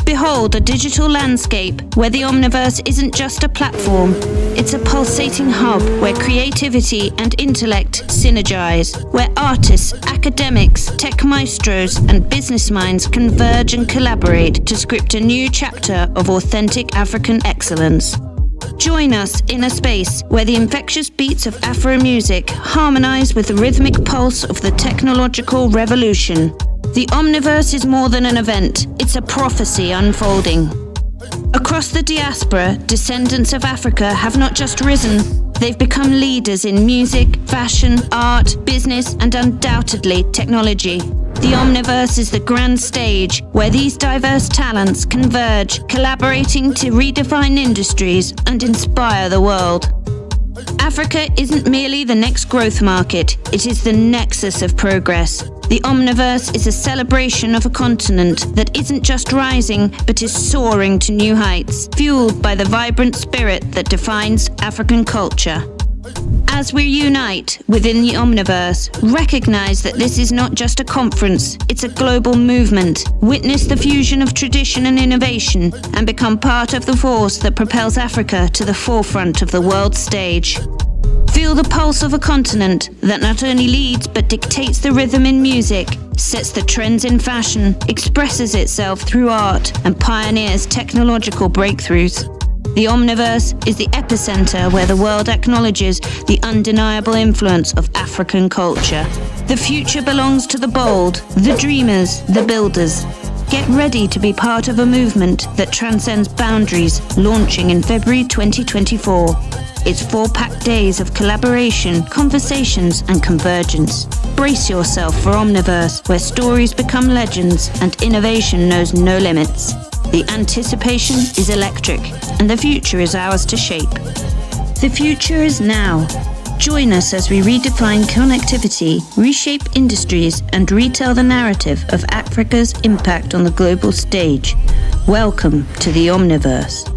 Behold a digital landscape where the Omniverse isn't just a platform, it's a pulsating hub where creativity and intellect synergize, where artists, academics, tech maestros, and business minds converge and collaborate to script a new chapter of authentic African excellence. Join us in a space where the infectious beats of Afro music harmonize with the rhythmic pulse of the technological revolution. The Omniverse is more than an event, it's a prophecy unfolding. Across the diaspora, descendants of Africa have not just risen, they've become leaders in music, fashion, art, business, and undoubtedly technology. The Omniverse is the grand stage where these diverse talents converge, collaborating to redefine industries and inspire the world. Africa isn't merely the next growth market, it is the nexus of progress. The Omniverse is a celebration of a continent that isn't just rising, but is soaring to new heights, fueled by the vibrant spirit that defines African culture. As we unite within the Omniverse, recognize that this is not just a conference, it's a global movement. Witness the fusion of tradition and innovation, and become part of the force that propels Africa to the forefront of the world stage. Feel the pulse of a continent that not only leads but dictates the rhythm in music, sets the trends in fashion, expresses itself through art, and pioneers technological breakthroughs. The Omniverse is the epicenter where the world acknowledges the undeniable influence of African culture. The future belongs to the bold, the dreamers, the builders. Get ready to be part of a movement that transcends boundaries, launching in February 2024. It's 4 packed days of collaboration, conversations, and convergence. Brace yourself for Omniverse, where stories become legends and innovation knows no limits. The anticipation is electric, and the future is ours to shape. The future is now. Join us as we redefine connectivity, reshape industries, and retell the narrative of Africa's impact on the global stage. Welcome to the Omniverse.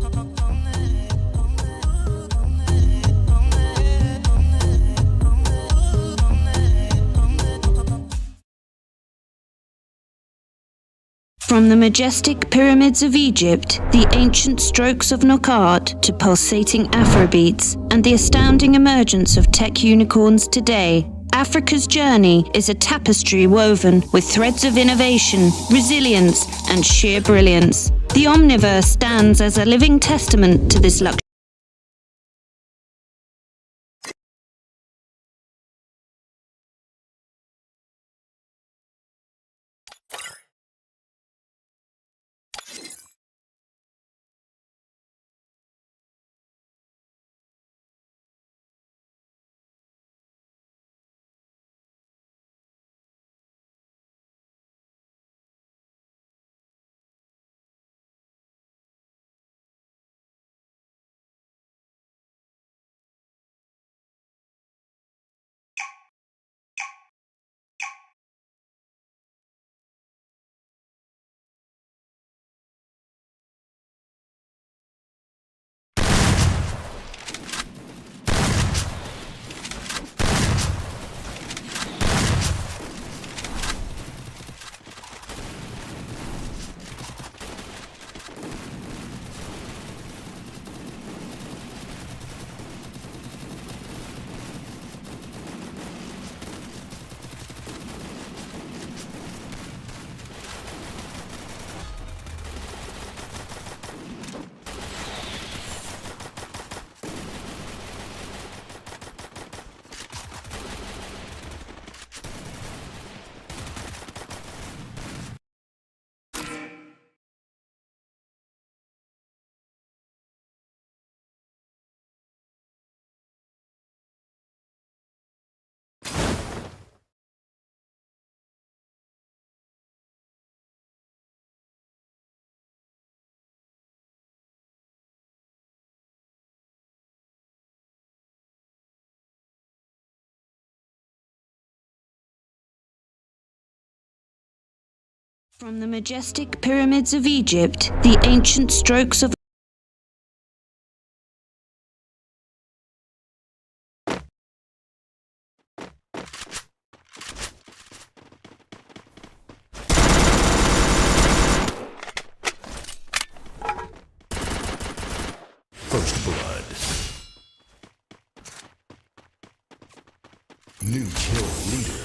From the majestic pyramids of Egypt, the ancient strokes of knockout to pulsating Afrobeats, and the astounding emergence of tech unicorns today, Africa's journey is a tapestry woven with threads of innovation, resilience, and sheer brilliance. The Omniverse stands as a living testament to this luxury. From the majestic pyramids of Egypt, the ancient strokes of First blood. New kill leader.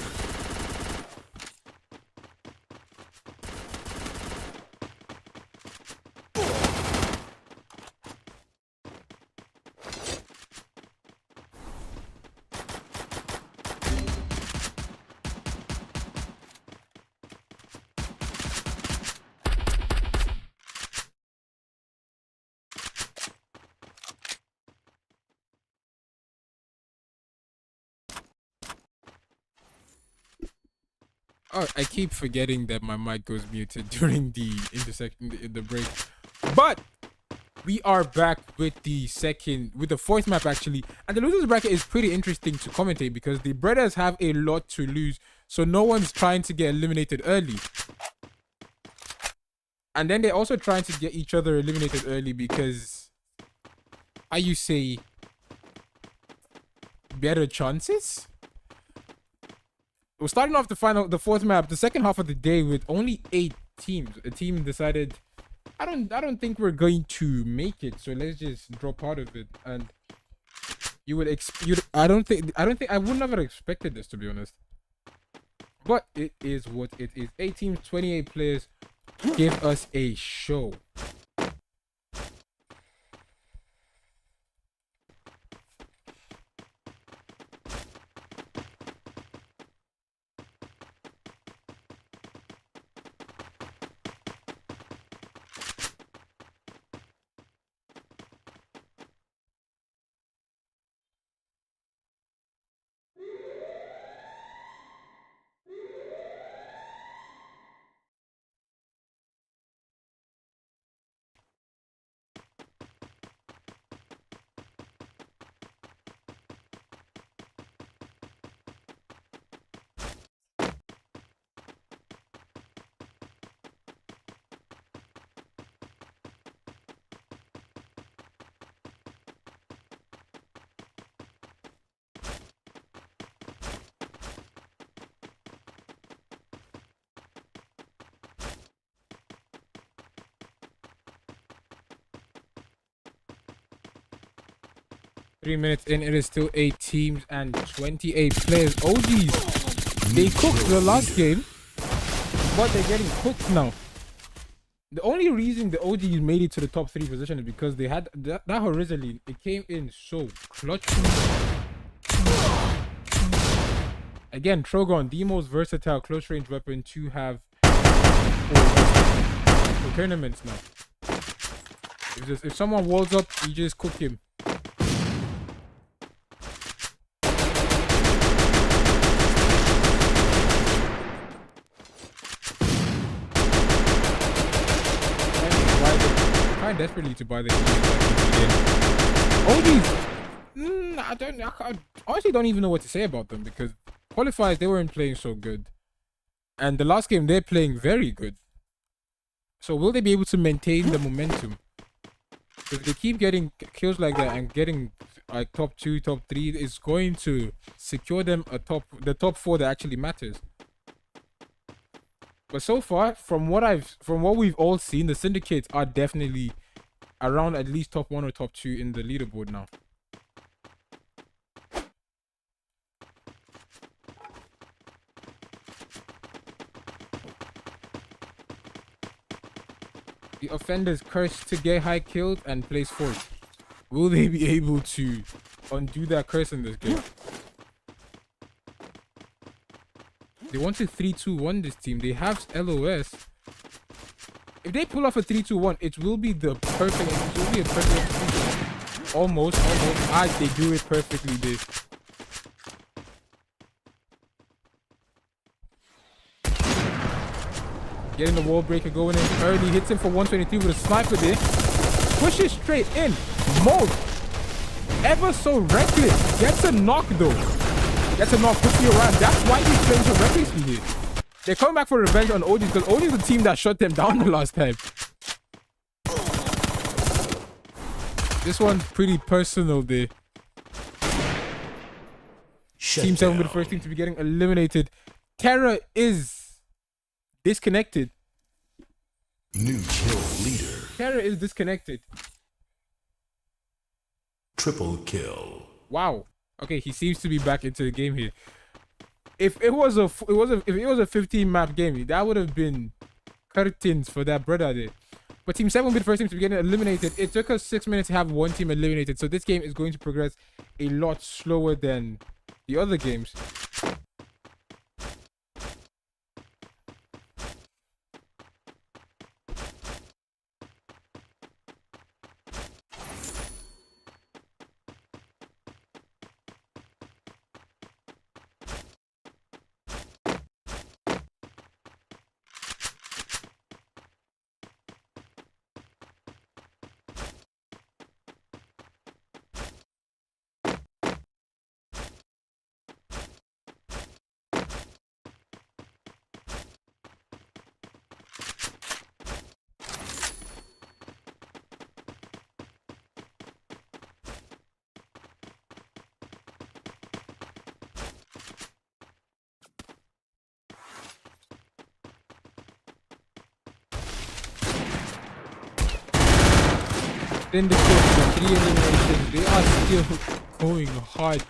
Oh, I keep forgetting that my mic goes muted during the intersection in the break. But we are back with the fourth map actually, and the losers bracket is pretty interesting to commentate because the brothers have a lot to lose, so no one's trying to get eliminated early. And then they're also trying to get each other eliminated early because, how you say, better chances. We're starting off the fourth map, the second half of the day with only 8 teams. A team decided, I don't think we're going to make it, so let's just drop out of it. And I wouldn't have expected this, to be honest. But it is what it is. 8 teams, 28 players. Give us a show. 3 minutes in, it is still 8 teams and 28 players. OGs, they cooked the last game, but they're getting cooked now. The only reason the OGs made it to the top 3 position is because they had that horizontally. It came in so clutch. Again, Trogon, the most versatile close range weapon to have for tournaments now. If someone walls up, you just cook him. Trying desperately to buy the OGs. I honestly don't even know what to say about them because qualifiers, they weren't playing so good, and the last game they're playing very good. So will they be able to maintain the momentum? If they keep getting kills like that and getting like top 2, top 3, it's going to secure them the top 4 that actually matters. But so far, from what we've all seen, the syndicates are definitely around at least top 1 or top 2 in the leaderboard now. The offenders cursed to get high killed and place 4th. Will they be able to undo that curse in this game? They want to 3-2-1 this team. They have LOS. If they pull off a 3-2-1, it will be the perfect. It will be a perfect. Almost. They do it perfectly. This. Getting the wall breaker going in early. Hits him for 123 with a sniper there. Pushes straight in. Mode. Ever so reckless. Gets a knock though. Gets a knock, puts me around. That's why he's playing so recklessly here. They're coming back for revenge on OGs because OGs is the team that shut them down the last time. This one's pretty personal there. Team 7 with the first team to be getting eliminated. Terra is disconnected. New kill leader. Terra is disconnected. Triple kill. Wow. Okay, he seems to be back into the game here. If it was a 15 map game, that would have been curtains for that brother there. But Team 7 will be the first team to be getting eliminated. It took us 6 minutes to have one team eliminated, so this game is going to progress a lot slower than the other games. Syndicate for 3 eliminations. They are still going hard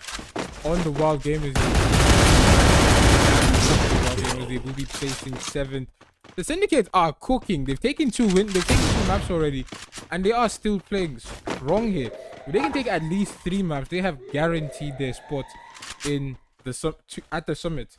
on the Wild Gamers. They will be placing 7th. The Syndicates are cooking. They've taken 2 maps already, and they are still playing strong here. If they can take at least 3 maps, they have guaranteed their spot in the at the summit.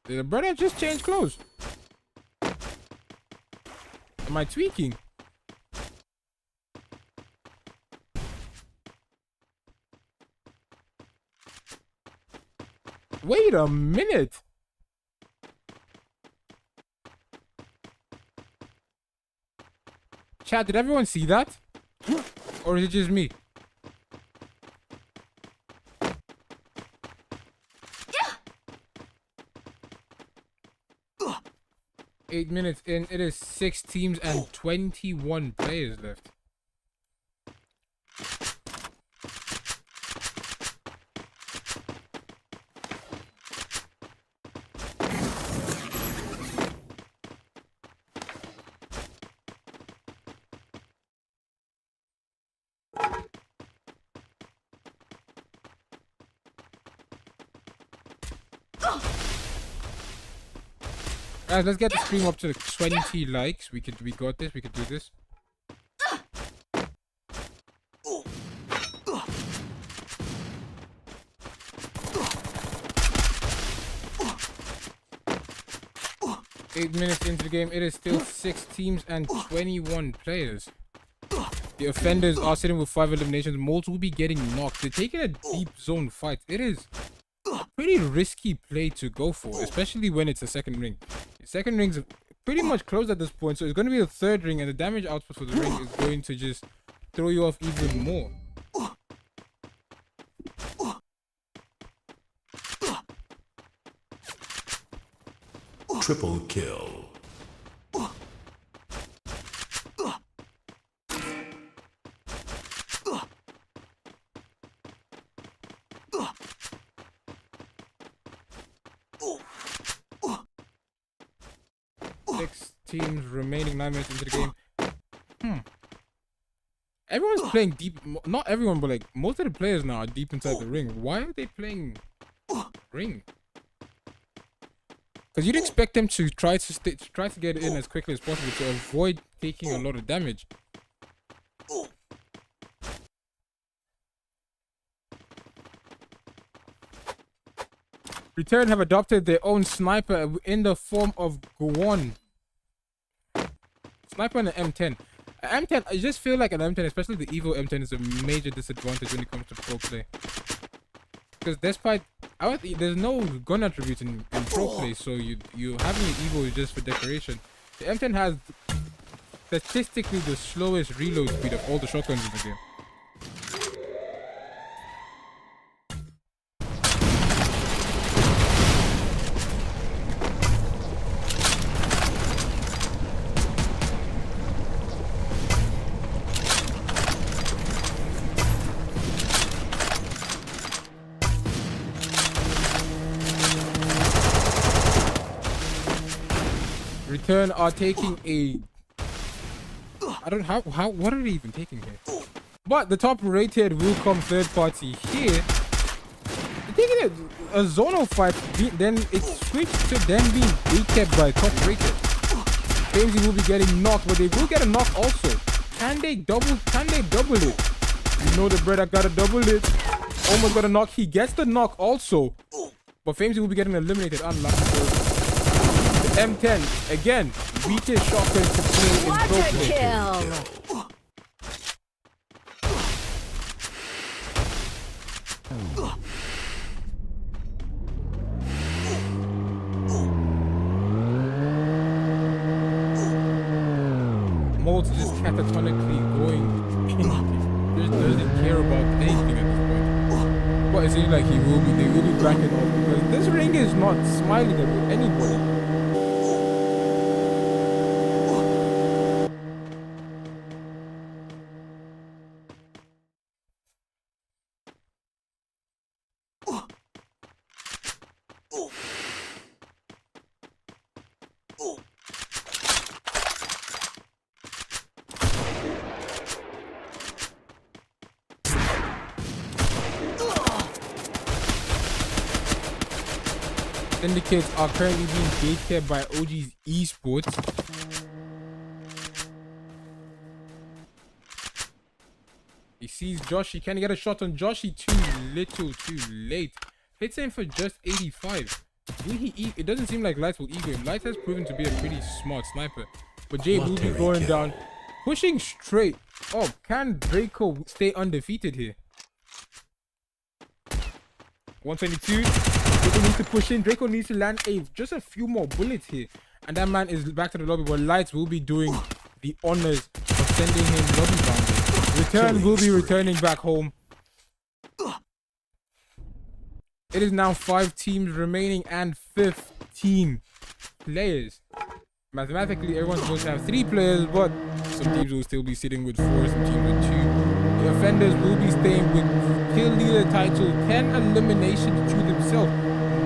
The brother just changed clothes. Am I tweaking? Wait a minute. Chat, did everyone see that? Or is it just me? 8 minutes in, it is 6 teams and 21 players left. Guys, let's get the stream up to 20 likes. We got this. We could do this. Eight minutes into the game, it is still 6 teams and 21 players. The offenders are sitting with 5 eliminations. Molds will be getting knocked. They're taking a deep zone fight. It is a pretty risky play to go for, especially when it's a second ring. The second ring's pretty much closed at this point, so it's going to be a third ring, and the damage output for the ring is going to just throw you off even more. Triple kill. Teams remaining, 9 minutes into the game. Everyone's playing deep. Not everyone, but like most of the players now are deep inside the ring. Why are they playing ring? Because you'd expect them to try to get it in as quickly as possible to avoid taking a lot of damage. Return have adopted their own sniper in the form of Guan. Sniper on the M10. M10, I just feel like an M10, especially the Evo M10, is a major disadvantage when it comes to pro play. Because despite, there's no gun attributes in pro play, so you having an Evo is just for decoration. The M10 has statistically the slowest reload speed of all the shotguns in the game. Return are taking a... I don't know how what are they even taking here? But the top rated will come third party here. They're taking a zonal fight, then it switched to them being gatekept by top rated. Famesy will be getting knocked, but they will get a knock also. Can they double it? You know the brother gotta double it. Almost got a knock. He gets the knock also. But Famesy will be getting eliminated. Unlucky. The M10 again, weakest shotgun to play in pro play. Molds just catatonically going in. Just doesn't care about anything at this point. But it seems like they will be backing off because this ring is not smiling at anybody. Syndicates are currently being gatekept by OG's Esports. He sees Joshi. Can he get a shot on Joshi? Too little, too late. Hits him for just 85. Will he it doesn't seem like Lights will ego him. Lights has proven to be a pretty smart sniper. But Jay will be going down. Pushing straight. Oh, can Draco stay undefeated here? 122. Draco needs to push in. Draco needs to land just a few more bullets here. And that man is back to the lobby, but Lights will be doing the honors of sending him lobby boundary. Return will be returning back home. It is now 5 teams remaining and 15 players. Mathematically, everyone's supposed to have 3 players, but some teams will still be sitting with 4, some teams with 2. The offenders will be staying with kill leader title, 10 eliminations to themselves.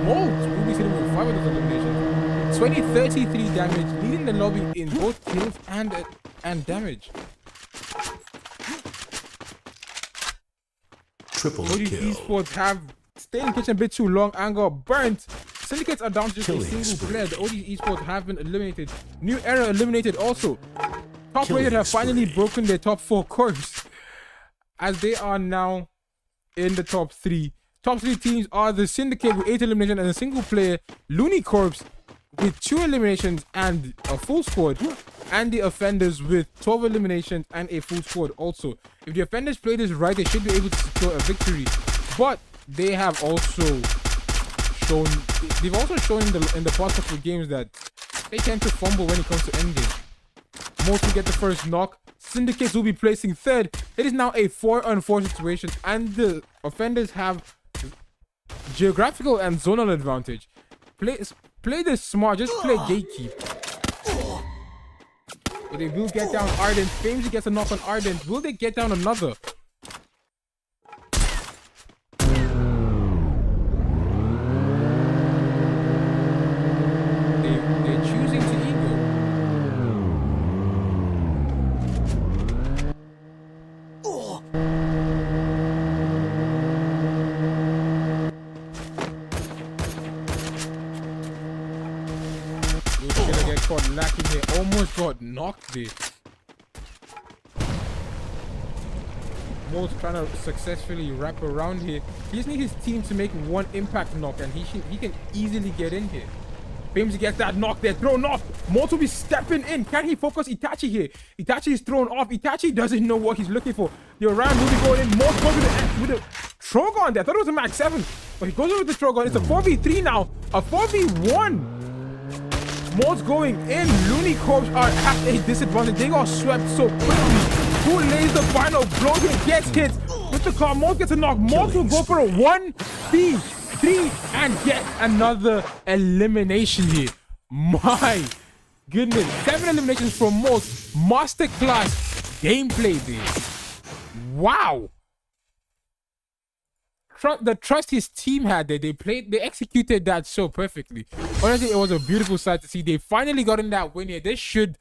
Molds will be sitting with 5 of those eliminations. 20-33 damage, leading the lobby in both kills and damage. Triple OG kill. Esports have stayed in the kitchen a bit too long and got burnt. Syndicates are down to just a single player. The OG Esports have been eliminated. New Era eliminated also. Top rated have finally broken their top 4 corps, as they are now in the top 3. Top 3 teams are the Syndicate with 8 eliminations and a single player, Looney Corps with 2 eliminations and a full squad, and the Offenders with 12 eliminations and a full squad also. If the Offenders play this right, they should be able to secure a victory. But they have also shown, in the past couple of games that they tend to fumble when it comes to endgame. Most will get the first knock. Syndicates will be placing third. It is now a 4-on-4 situation, and the Offenders have geographical and zonal advantage. Play this smart, just play gatekeep. But they will get down Ardent. Famesy gets a knock on Ardent. Will they get down another? They're choosing to ego. Gonna get caught lacking here. Almost got knocked there. Mo's trying to successfully wrap around here. He just needs his team to make one impact knock, and he can easily get in here. Famesy gets that knock there, thrown off. Mo will be stepping in. Can he focus Itachi here? Itachi is thrown off. Itachi doesn't know what he's looking for. The Orion will be going in. Mo goes with the Trogon there. I thought it was a max 7, but he goes over with the Trogon. It's a 4v3 now. A 4v1. Mo's going in. Looney Corps are at a disadvantage. They got swept so quickly. Who lays the final blow? He gets hit with the car. Mo gets a knock. Mo will go for a 1v3 and get another elimination here. My goodness. 7 eliminations from Mo's masterclass gameplay there. Wow. the trust his team had there. They executed that so perfectly. Honestly, it was a beautiful sight to see. They finally got in that win here. This should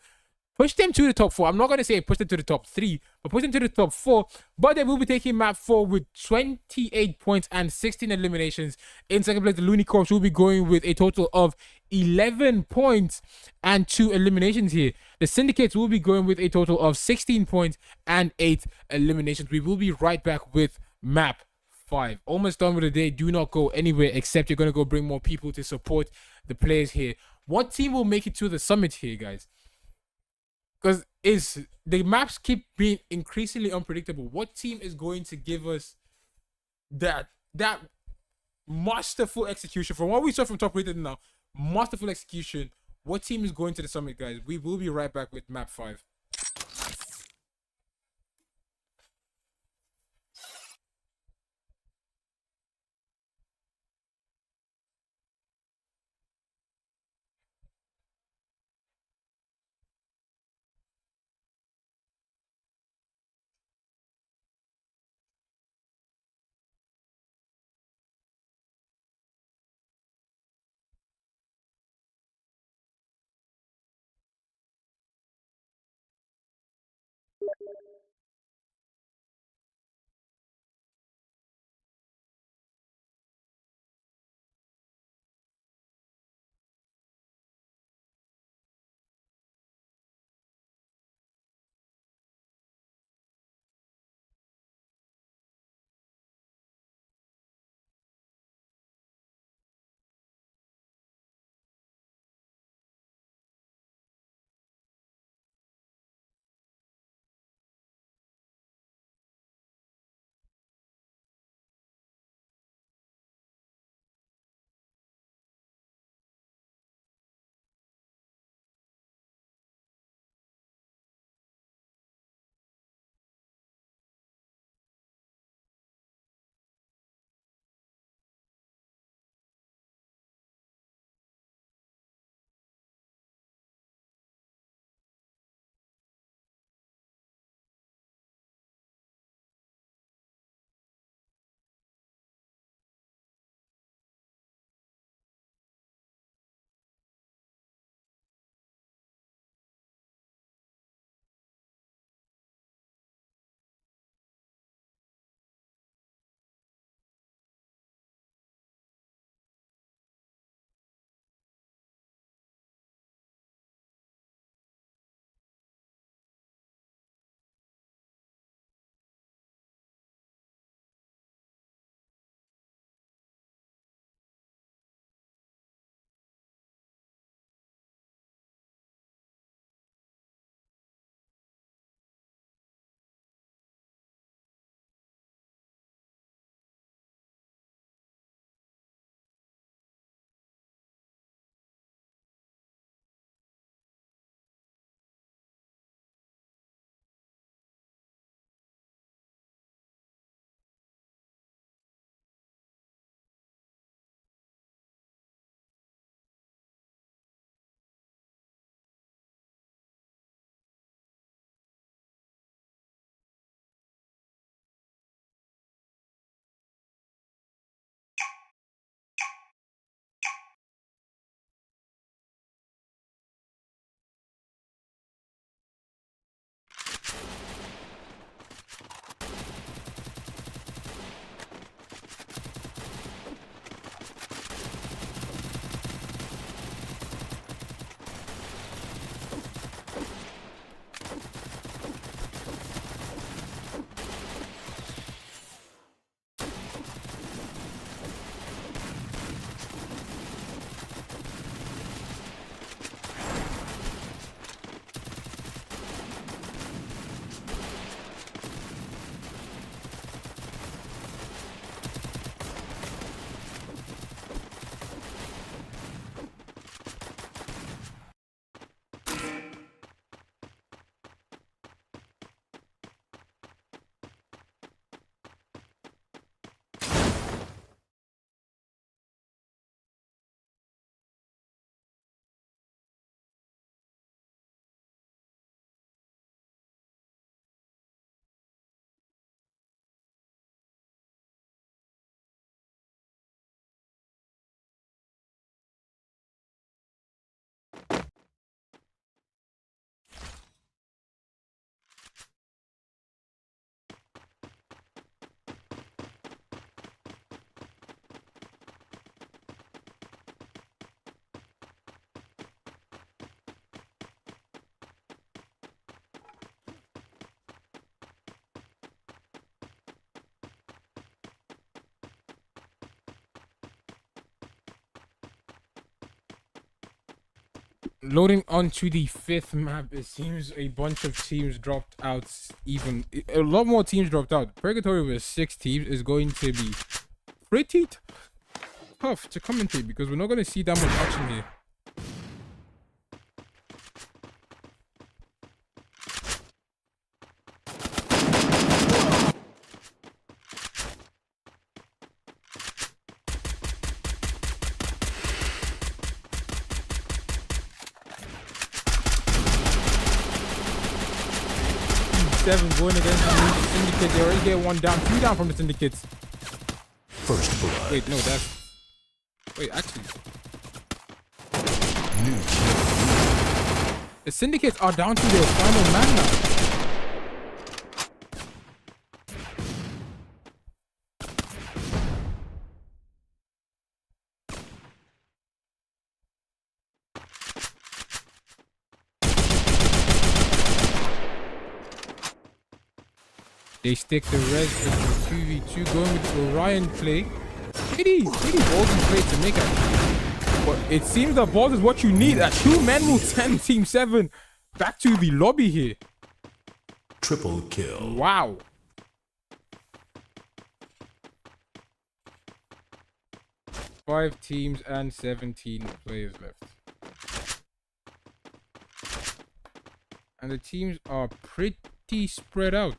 push them to the top 4. I'm not going to say push them to the top 3, but push them to the top 4. But they will be taking map 4 with 28 points and 16 eliminations. In second place, the Looney Corps will be going with a total of 11 points and 2 eliminations here. The Syndicates will be going with a total of 16 points and 8 eliminations. We will be right back with map 5. Almost done with the day. Do not go anywhere except you're going to go bring more people to support the players here. What team will make it to the summit here, guys? Because the maps keep being increasingly unpredictable. What team is going to give us that masterful execution from what we saw from top rated now? Masterful execution. What team is going to the summit, guys? We will be right back with map 5. Loading on to the 5th map, it seems a bunch of teams dropped out. Even a lot more teams dropped out. Purgatory with 6 teams is going to be pretty tough to commentate because we're not going to see that much action here. Seven going against the Syndicate. They already get 1 down, 2 down from the Syndicates. First blood. Wait, no, that's... Wait, actually... New kill. The Syndicates are down to their final man now. They stick the res with the 2v2 going with the Orion play. Pretty ballsy play to make it. But it seems that balls is what you need. A 2-man will send Team 7 back to the lobby here. Triple kill. Wow. Five teams and 17 players left. And the teams are pretty spread out.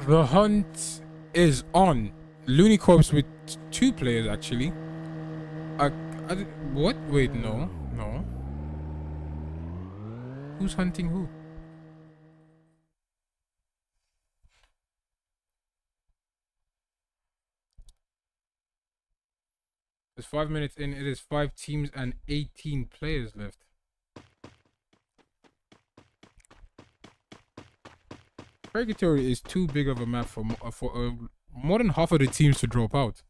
The hunt is on. Looney Corps with 2 players actually. What? Wait, no. Who's hunting who? It's 5 minutes in. It is 5 teams and 18 players left. Purgatory is too big of a map for more than half of the teams to drop out.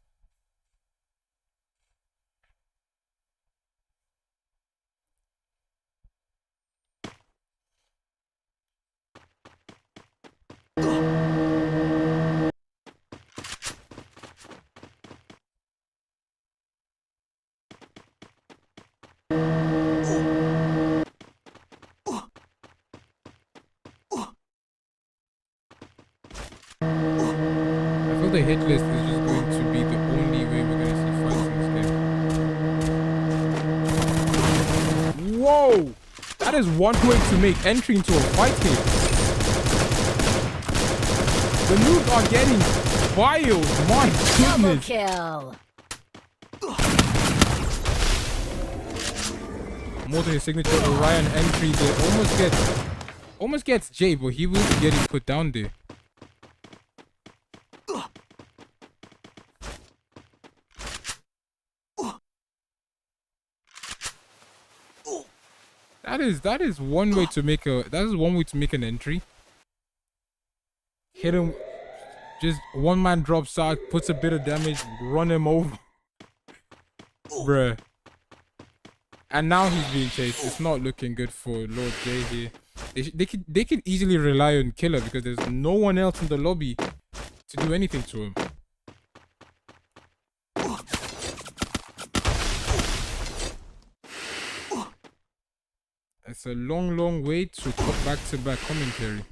The hit list is just going to be the only way we're going to see fights in this game. Whoa! That is one way to make entry into a fight here. The noobs are getting wild. My goodness. Double kill. More to his signature Orion entry there. Almost gets Jay, but he will be getting put down there. That is one way to make an entry. Hit him, just one man drops out, puts a bit of damage, run him over. Bruh. And now he's being chased. It's not looking good for Lord J here. They could easily rely on Killer because there's no one else in the lobby to do anything to him. It's a long way to back-to-back commentary.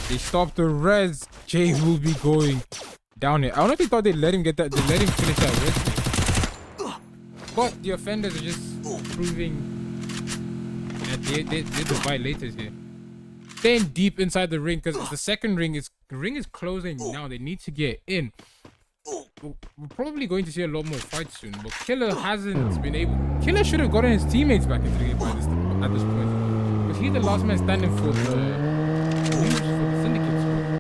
They stopped the res. Jay will be going down here. I don't know if they thought they'd let him get that. They let him finish that res. But the offenders are just proving that they're the violators here. Staying deep inside the ring because the second ring is closing now. They need to get in. We're probably going to see a lot more fights soon. But Killer hasn't been able. Killer should have gotten his teammates back into the game at this point. But he's the last man standing for the Syndicate squad.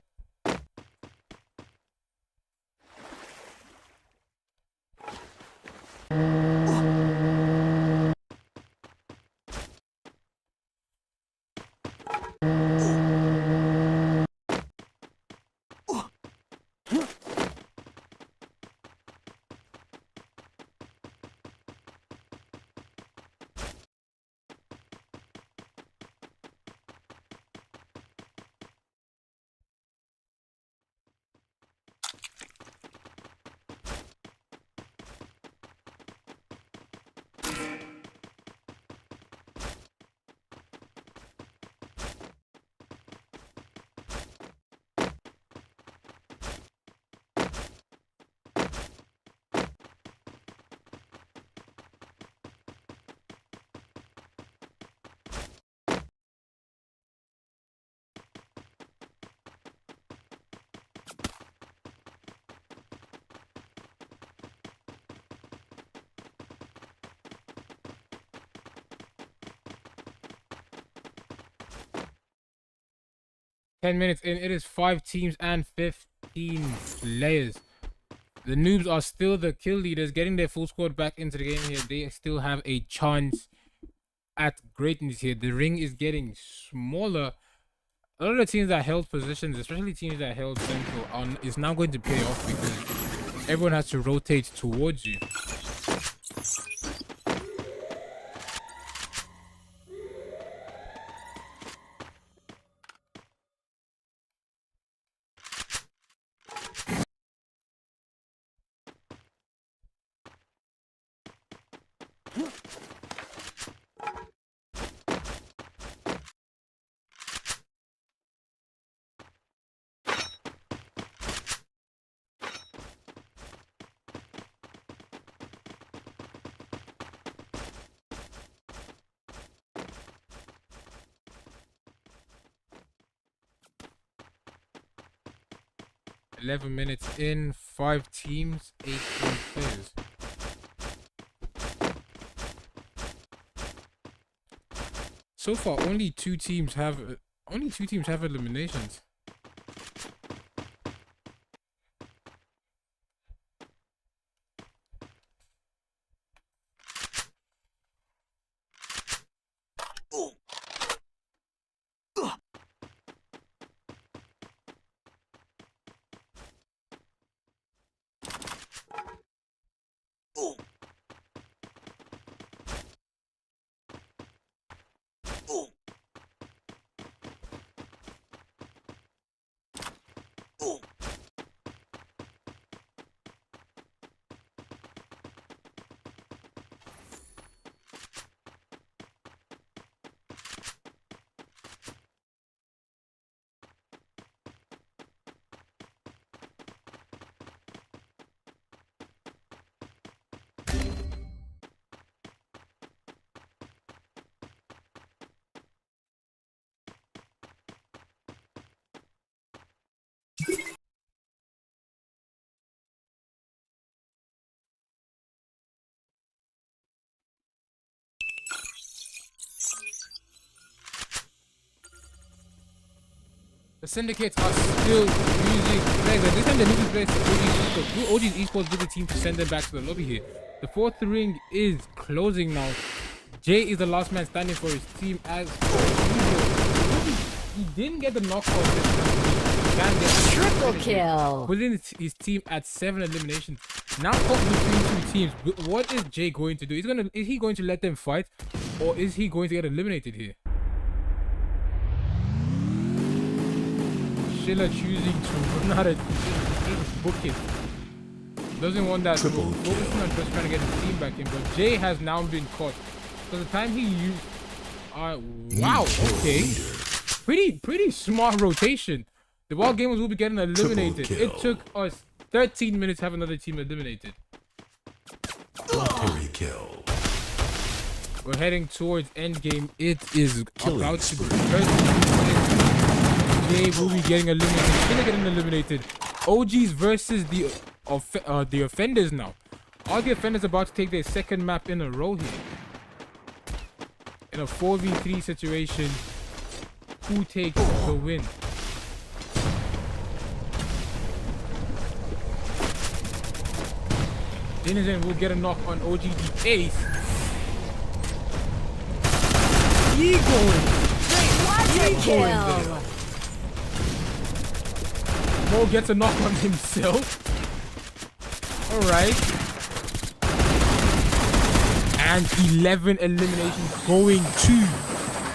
Minutes in, it is 5 teams and 15 players. The noobs are still the kill leaders, getting their full squad back into the game here. They still have a chance at greatness here. The ring is getting smaller. A lot of the teams that held positions, especially teams that held central, is now going to pay off because everyone has to rotate towards you. 11 minutes in, 5 teams, 18 players. So far, only two teams have eliminations. The syndicates are still using players. This time they're losing players to OG's Esports. OG's Esports did the team to send them back to the lobby here. The fourth ring is closing now. Jay is the last man standing for his team as he didn't get the knockout this time. Triple kill. Putting his team at 7 eliminations. Now caught between two teams. What is Jay going to do? Is he going to let them fight, or is he going to get eliminated here? Schiller choosing to run out of booking. Doesn't want that. Triple focusing on just trying to get his team back in, but Jay has now been caught. So the time he used, wow, okay, pretty smart rotation. The wild gamers will be getting eliminated. It took us 13 minutes to have another team eliminated. Military kill. We're heading towards endgame. It is about to be. Jay will be getting eliminated. Still getting eliminated. OGs versus the offenders now. Are the offenders about to take their second map in a row here? In a 4v3 situation, who takes the win? Denizen will get a knock on OG the ace. Eagle! Kill. Mo gets a knock on himself. Alright. And 11 eliminations going to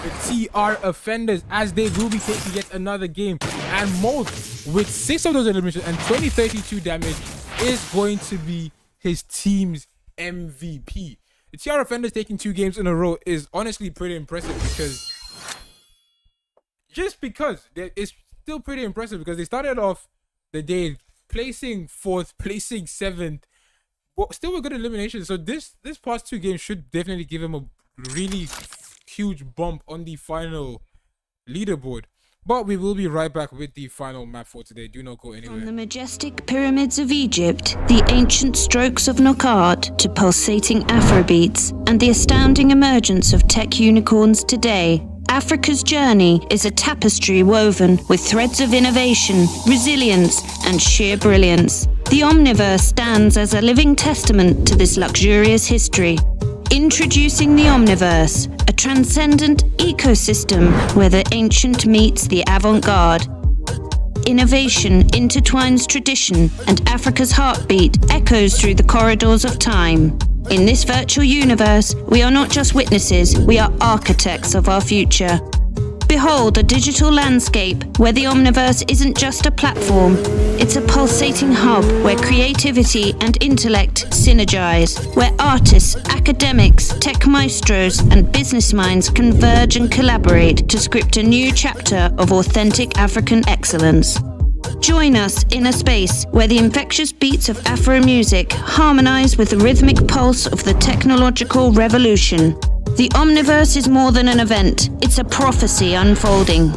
the TR offenders as they will be taking yet another game. And Mo, with 6 of those eliminations and 32 damage, is going to be his team's MVP. The TR offenders taking 2 games in a row is honestly pretty impressive because it's still pretty impressive because they started off the day placing 4th, placing 7th, but still a good elimination. So this past 2 games should definitely give him a really huge bump on the final leaderboard. But we will be right back with the final map for today. Do not go anywhere. From the majestic pyramids of Egypt, the ancient strokes of knockout to pulsating Afrobeats, and the astounding emergence of tech unicorns today, Africa's journey is a tapestry woven with threads of innovation, resilience, and sheer brilliance. The Omniverse stands as a living testament to this luxurious history. Introducing the Omniverse, a transcendent ecosystem where the ancient meets the avant-garde. Innovation intertwines tradition, and Africa's heartbeat echoes through the corridors of time. In this virtual universe, we are not just witnesses, we are architects of our future. Behold a digital landscape where the Omniverse isn't just a platform, it's a pulsating hub where creativity and intellect synergize, where artists, academics, tech maestros, and business minds converge and collaborate to script a new chapter of authentic African excellence. Join us in a space where the infectious beats of Afro music harmonize with the rhythmic pulse of the technological revolution. The Omniverse is more than an event, it's a prophecy unfolding.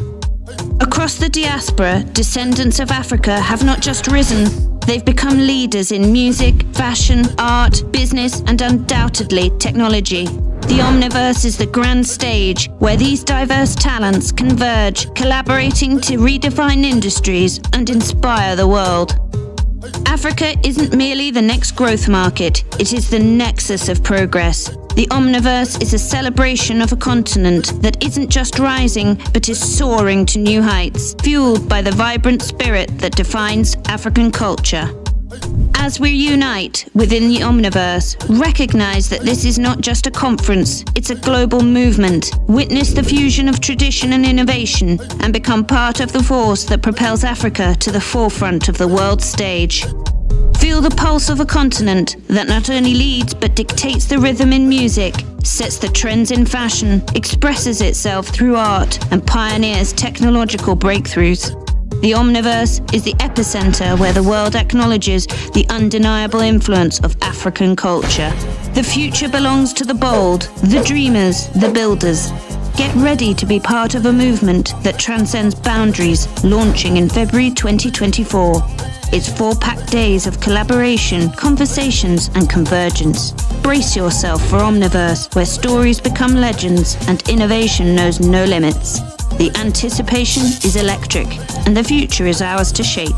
Across the diaspora, descendants of Africa have not just risen, they've become leaders in music, fashion, art, business, and undoubtedly technology. The Omniverse is the grand stage where these diverse talents converge, collaborating to redefine industries and inspire the world. Africa isn't merely the next growth market, it is the nexus of progress. The Omniverse is a celebration of a continent that isn't just rising, but is soaring to new heights, fueled by the vibrant spirit that defines African culture. As we unite within the Omniverse, recognize that this is not just a conference, it's a global movement. Witness the fusion of tradition and innovation, and become part of the force that propels Africa to the forefront of the world stage. Feel the pulse of a continent that not only leads but dictates the rhythm in music, sets the trends in fashion, expresses itself through art, and pioneers technological breakthroughs. The Omniverse is the epicenter where the world acknowledges the undeniable influence of African culture. The future belongs to the bold, the dreamers, the builders. Get ready to be part of a movement that transcends boundaries, launching in February 2024. It's 4 packed days of collaboration, conversations, and convergence. Brace yourself for Omniverse, where stories become legends and innovation knows no limits. The anticipation is electric, and the future is ours to shape.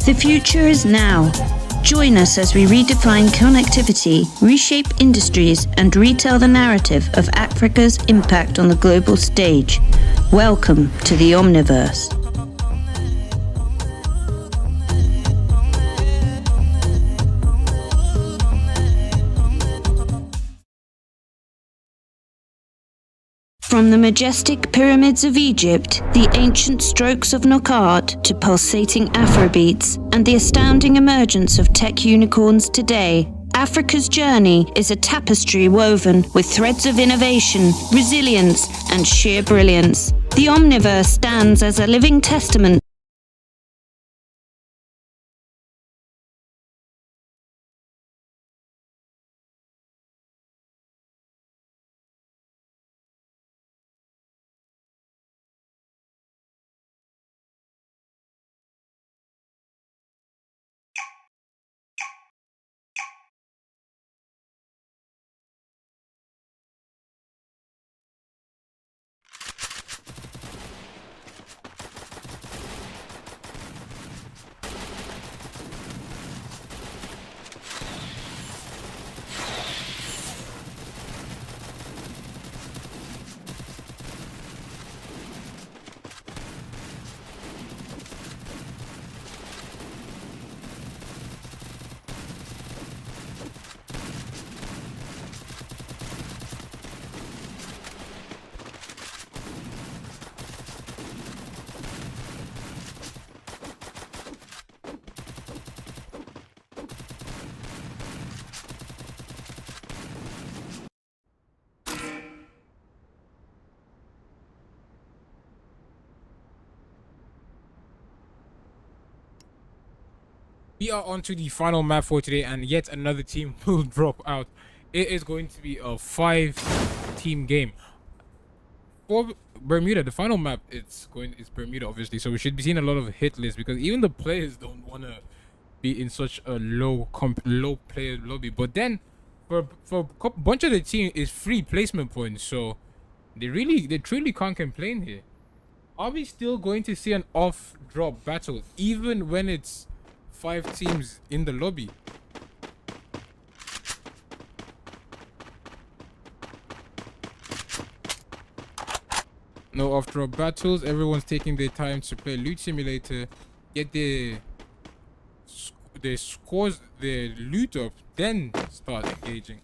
The future is now. Join us as we redefine connectivity, reshape industries, and retell the narrative of Africa's impact on the global stage. Welcome to the Omniverse. From the majestic pyramids of Egypt, the ancient strokes of knockout to pulsating Afrobeats, and the astounding emergence of tech unicorns today, Africa's journey is a tapestry woven with threads of innovation, resilience, and sheer brilliance. The Omniverse stands as a living testament We are on to the final map for today, and yet another team will drop out. It is going to be a 5-team game. For Bermuda, the final map it's Bermuda, obviously, so we should be seeing a lot of hit lists because even the players don't want to be in such a low player lobby. But then for a bunch of the team is free placement points, so they truly can't complain here. Are we still going to see an off drop battle even when it's 5 teams in the lobby? No off drop battles. Everyone's taking their time to play Loot Simulator, get their scores, their loot up, then start engaging.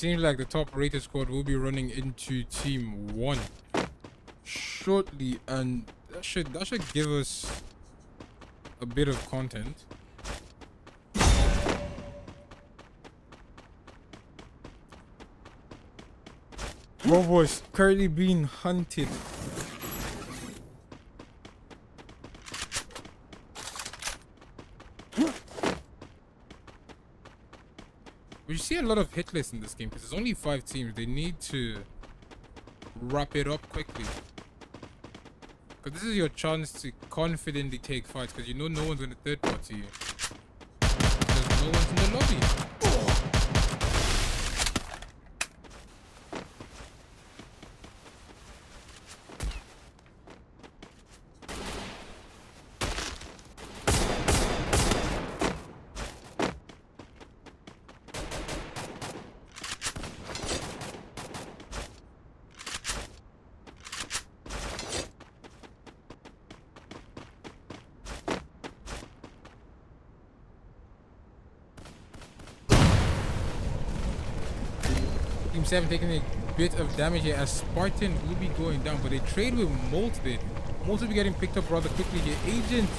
seems like the top rated squad will be running into team 1 shortly, and that should give us a bit of content. Robo is currently being hunted. We see a lot of hit lists in this game because there's only 5 teams. They need to wrap it up quickly. Because this is your chance to confidently take fights, because you know no one's going to third party you. Because no one's in the lobby. Team 7 taking a bit of damage here as Spartan will be going down, but they trade with Molt there. Molt will be getting picked up rather quickly here. Agent,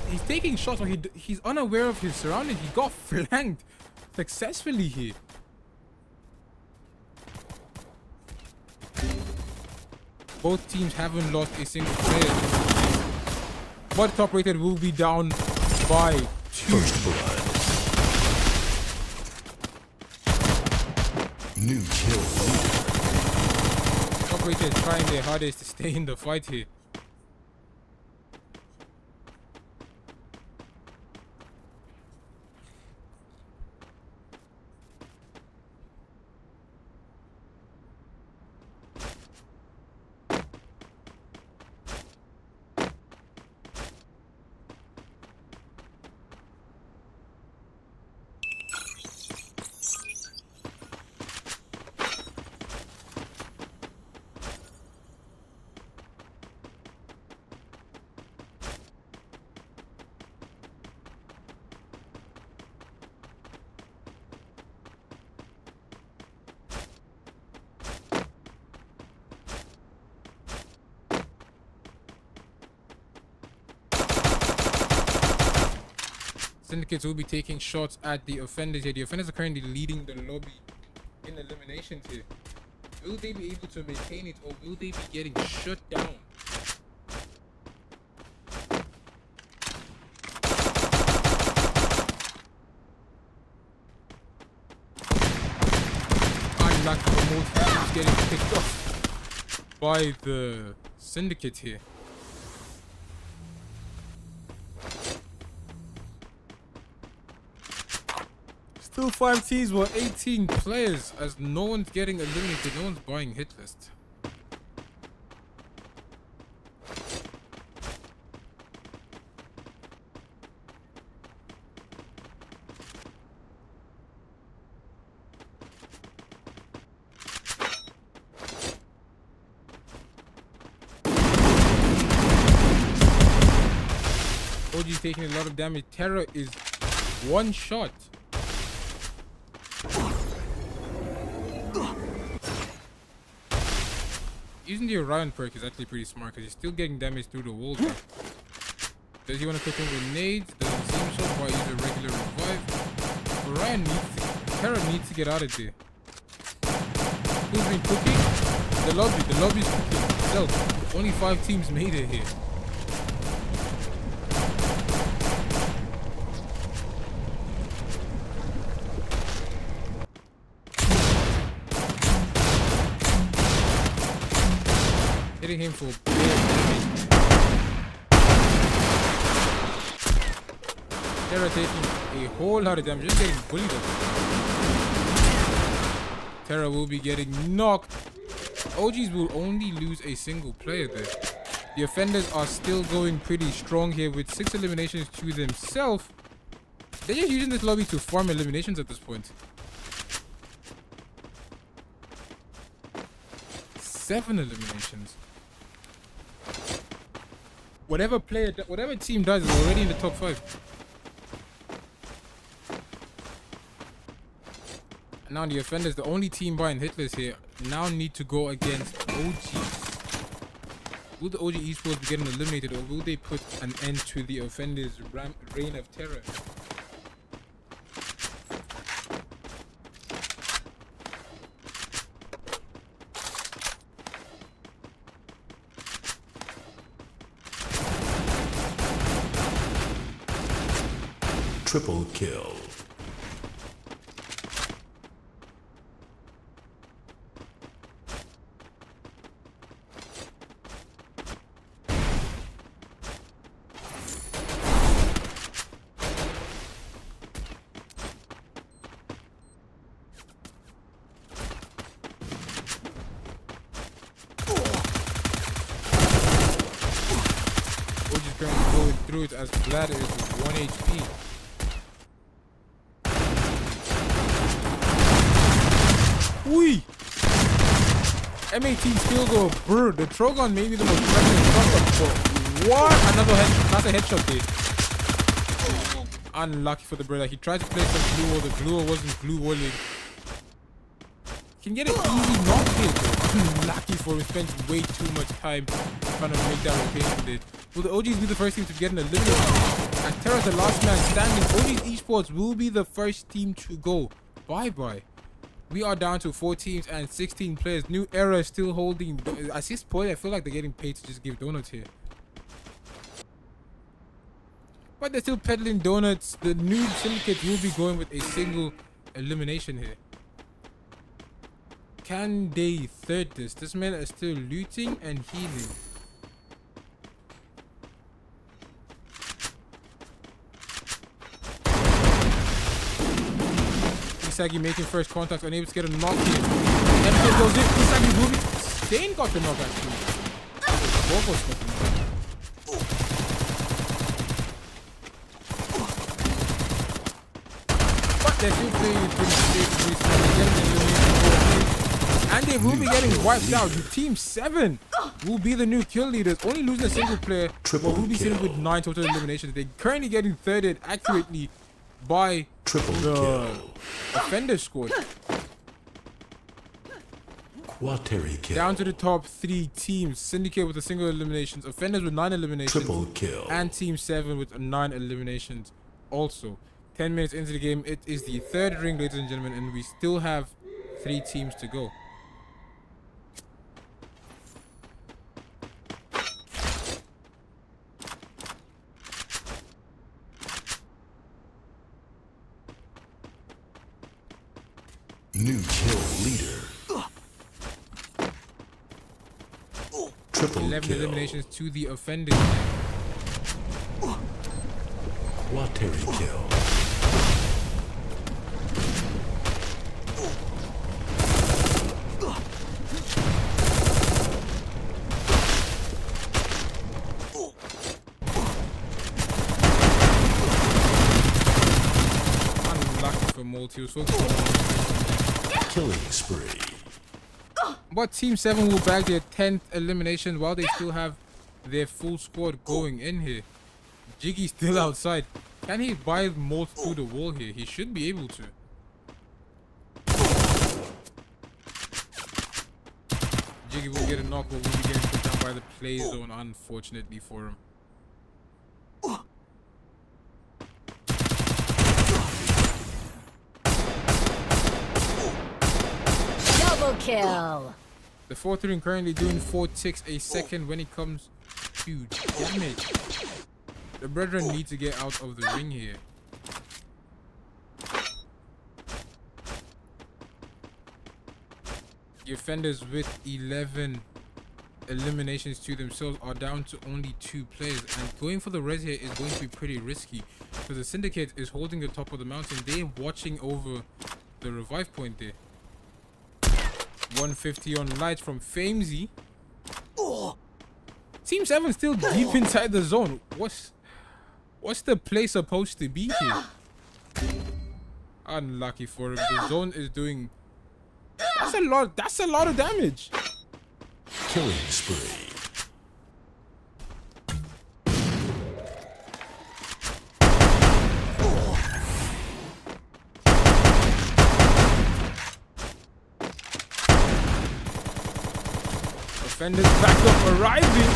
he's taking shots, but he's unaware of his surroundings. He got flanked successfully here. Both teams haven't lost a single player. But top rated will be down by 2. First blood. New kill. Top rated trying their hardest to stay in the fight here. Syndicates will be taking shots at the offenders here. The offenders are currently leading the lobby in eliminations here. Will they be able to maintain it, or will they be getting shut down? Unlucky for most teams getting picked off by the Syndicate here. Still 5 teams with 18 players as no one's getting eliminated, no one's buying hit list. OG's taking a lot of damage. Terra is one shot. Using the Orion perk is actually pretty smart because he's still getting damage through the wall there. Does he want to cook him with nades? Doesn't seem so. Why use a regular revive? Orion needs, Terra needs to get out of there. Who's been cooking? The lobby's cooking itself. Only 5 teams made it here. Hitting him for Terra taking a whole lot of damage, just getting bullied up. Terra will be getting knocked. OGs will only lose a single player there. The offenders are still going pretty strong here with 6 eliminations to themselves. They're just using this lobby to farm eliminations at this point. 7 eliminations. Whatever team does is already in the top 5. Now the offenders, the only team buying hitless here, now need to go against OGs. Will the OG Esports be getting eliminated, or will they put an end to the offenders' reign of terror? Triple kill. OG's currently going through it as Vlad is 1 HP. Wee! M18 still go bird. The Trogon may be the most prevalent shotgun, but what? Another headshot there. Unlucky for the brother. He tried to play some glue wall. The glue wall wasn't glue walling. Can get an easy knock hit. Unlucky for him. Spent way too much time trying to make that rotation there. Will the OGs be the first team to get an eliminated? And Terra's the last man standing. OGs Esports will be the first team to go. Bye-bye. We are down to 4 teams and 16 players. New Era is still holding. I see spoiler. I feel like they're getting paid to just give donuts here. But they're still peddling donuts. The new Syndicate will be going with a single elimination here. Can they third this? This man is still looting and healing. Isagi making first contact, unable to get a knock here. Nffpl goes in. Isagi moving. Stain got the knock actually. Bobos got the knock. But they're still playing pretty safe. And they will be getting wiped out. The team 7 will be the new kill leaders. Only losing a single player. But will be sitting with 9 total eliminations. They're currently getting thirded accurately by the offender squad. Quateri kill. Down to the top 3 teams. Syndicate with a single eliminations. Offenders with 9 eliminations. Triple kill. And Team 7 with 9 eliminations also. 10 minutes into the game. It is the 3rd ring, ladies and gentlemen. And we still have 3 teams to go. New kill leader. Triple 11 kill. eliminations to the offenders. Quateri kill. Unlucky for Molt. He was focused on Killing spree. But Team 7 will bag their 10th elimination while they still have their full squad going in here. Jiggy's still outside. Can he buy Molt through the wall here? He should be able to. Jiggy will get a knock, but will be getting put down by the play zone, unfortunately for him. Double kill. The 4th ring currently doing 4 ticks a second when it comes to damage. The brethren need to get out of the ring here. The offenders with 11 eliminations to themselves are down to only 2 players, and going for the res here is going to be pretty risky because the Syndicate is holding the top of the mountain. They're watching over the revive point there. 150 on lights from Famesy. Team 7 still deep inside the zone. What's the play supposed to be here? Unlucky for him. The zone is doing. That's a lot of damage. Killing spree. Offenders back up arriving.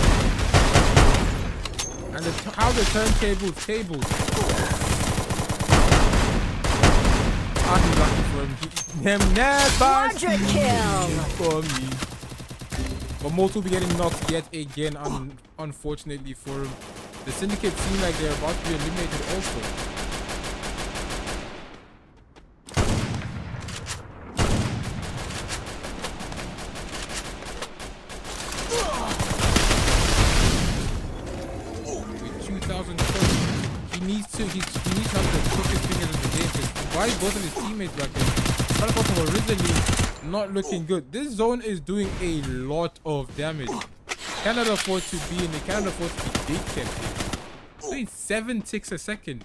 And how the turntables. Unlucky for him. Them never Quadra kill. for me. But Molt will be getting knocked yet again, unfortunately for him. The Syndicate seem like they're about to be eliminated also. With 2,000 points, he needs to have the quickest fingers of the game. Because why both of his teammates back there? Teleport were originally not looking good. This zone is doing a lot of damage. Cannot afford to be in it. Cannot afford to be big kept. Doing 7 ticks a second.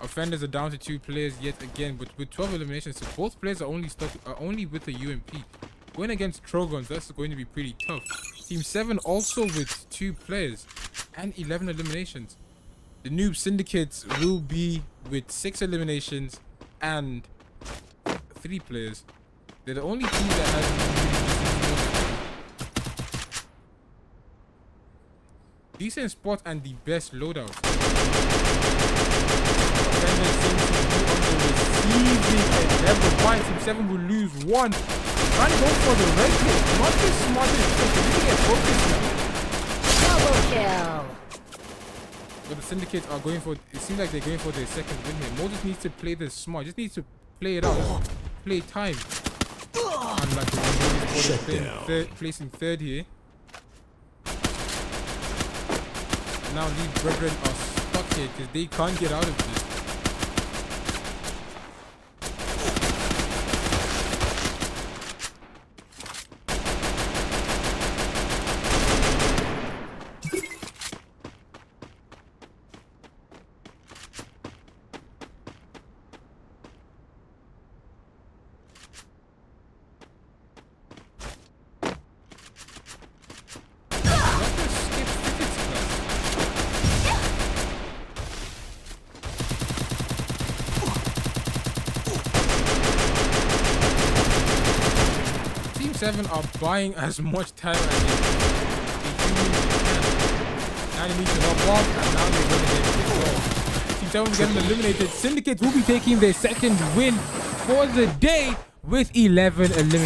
Offenders are down to 2 players yet again, but with 12 eliminations, so both players are only with the UMP. Going against Trogons, that's going to be pretty tough. Team 7 also with 2 players and 11 eliminations. The Noob Syndicates will be with 6 eliminations and 3 players. They're the only team that has decent spot and the best loadout. Offenders seem to be on the receiving end. Never mind, Team 7 will lose 1. Trying to go for the red hit. Not the smartest trick. They need to get focused now. Double kill. But the Syndicates are going for, it seems like they're going for their second win here. Mo just needs to play this smart. Just needs to play it out. Play time. Unlike the placing third here. Now these brethren are stuck here because they can't get out of this. Team 7 are buying as much time as they humanly can. Now they need to hop off, and now they're going to get kicked off. Team 7 is getting eliminated. Syndicates will be taking their second win for the day with 11 eliminated.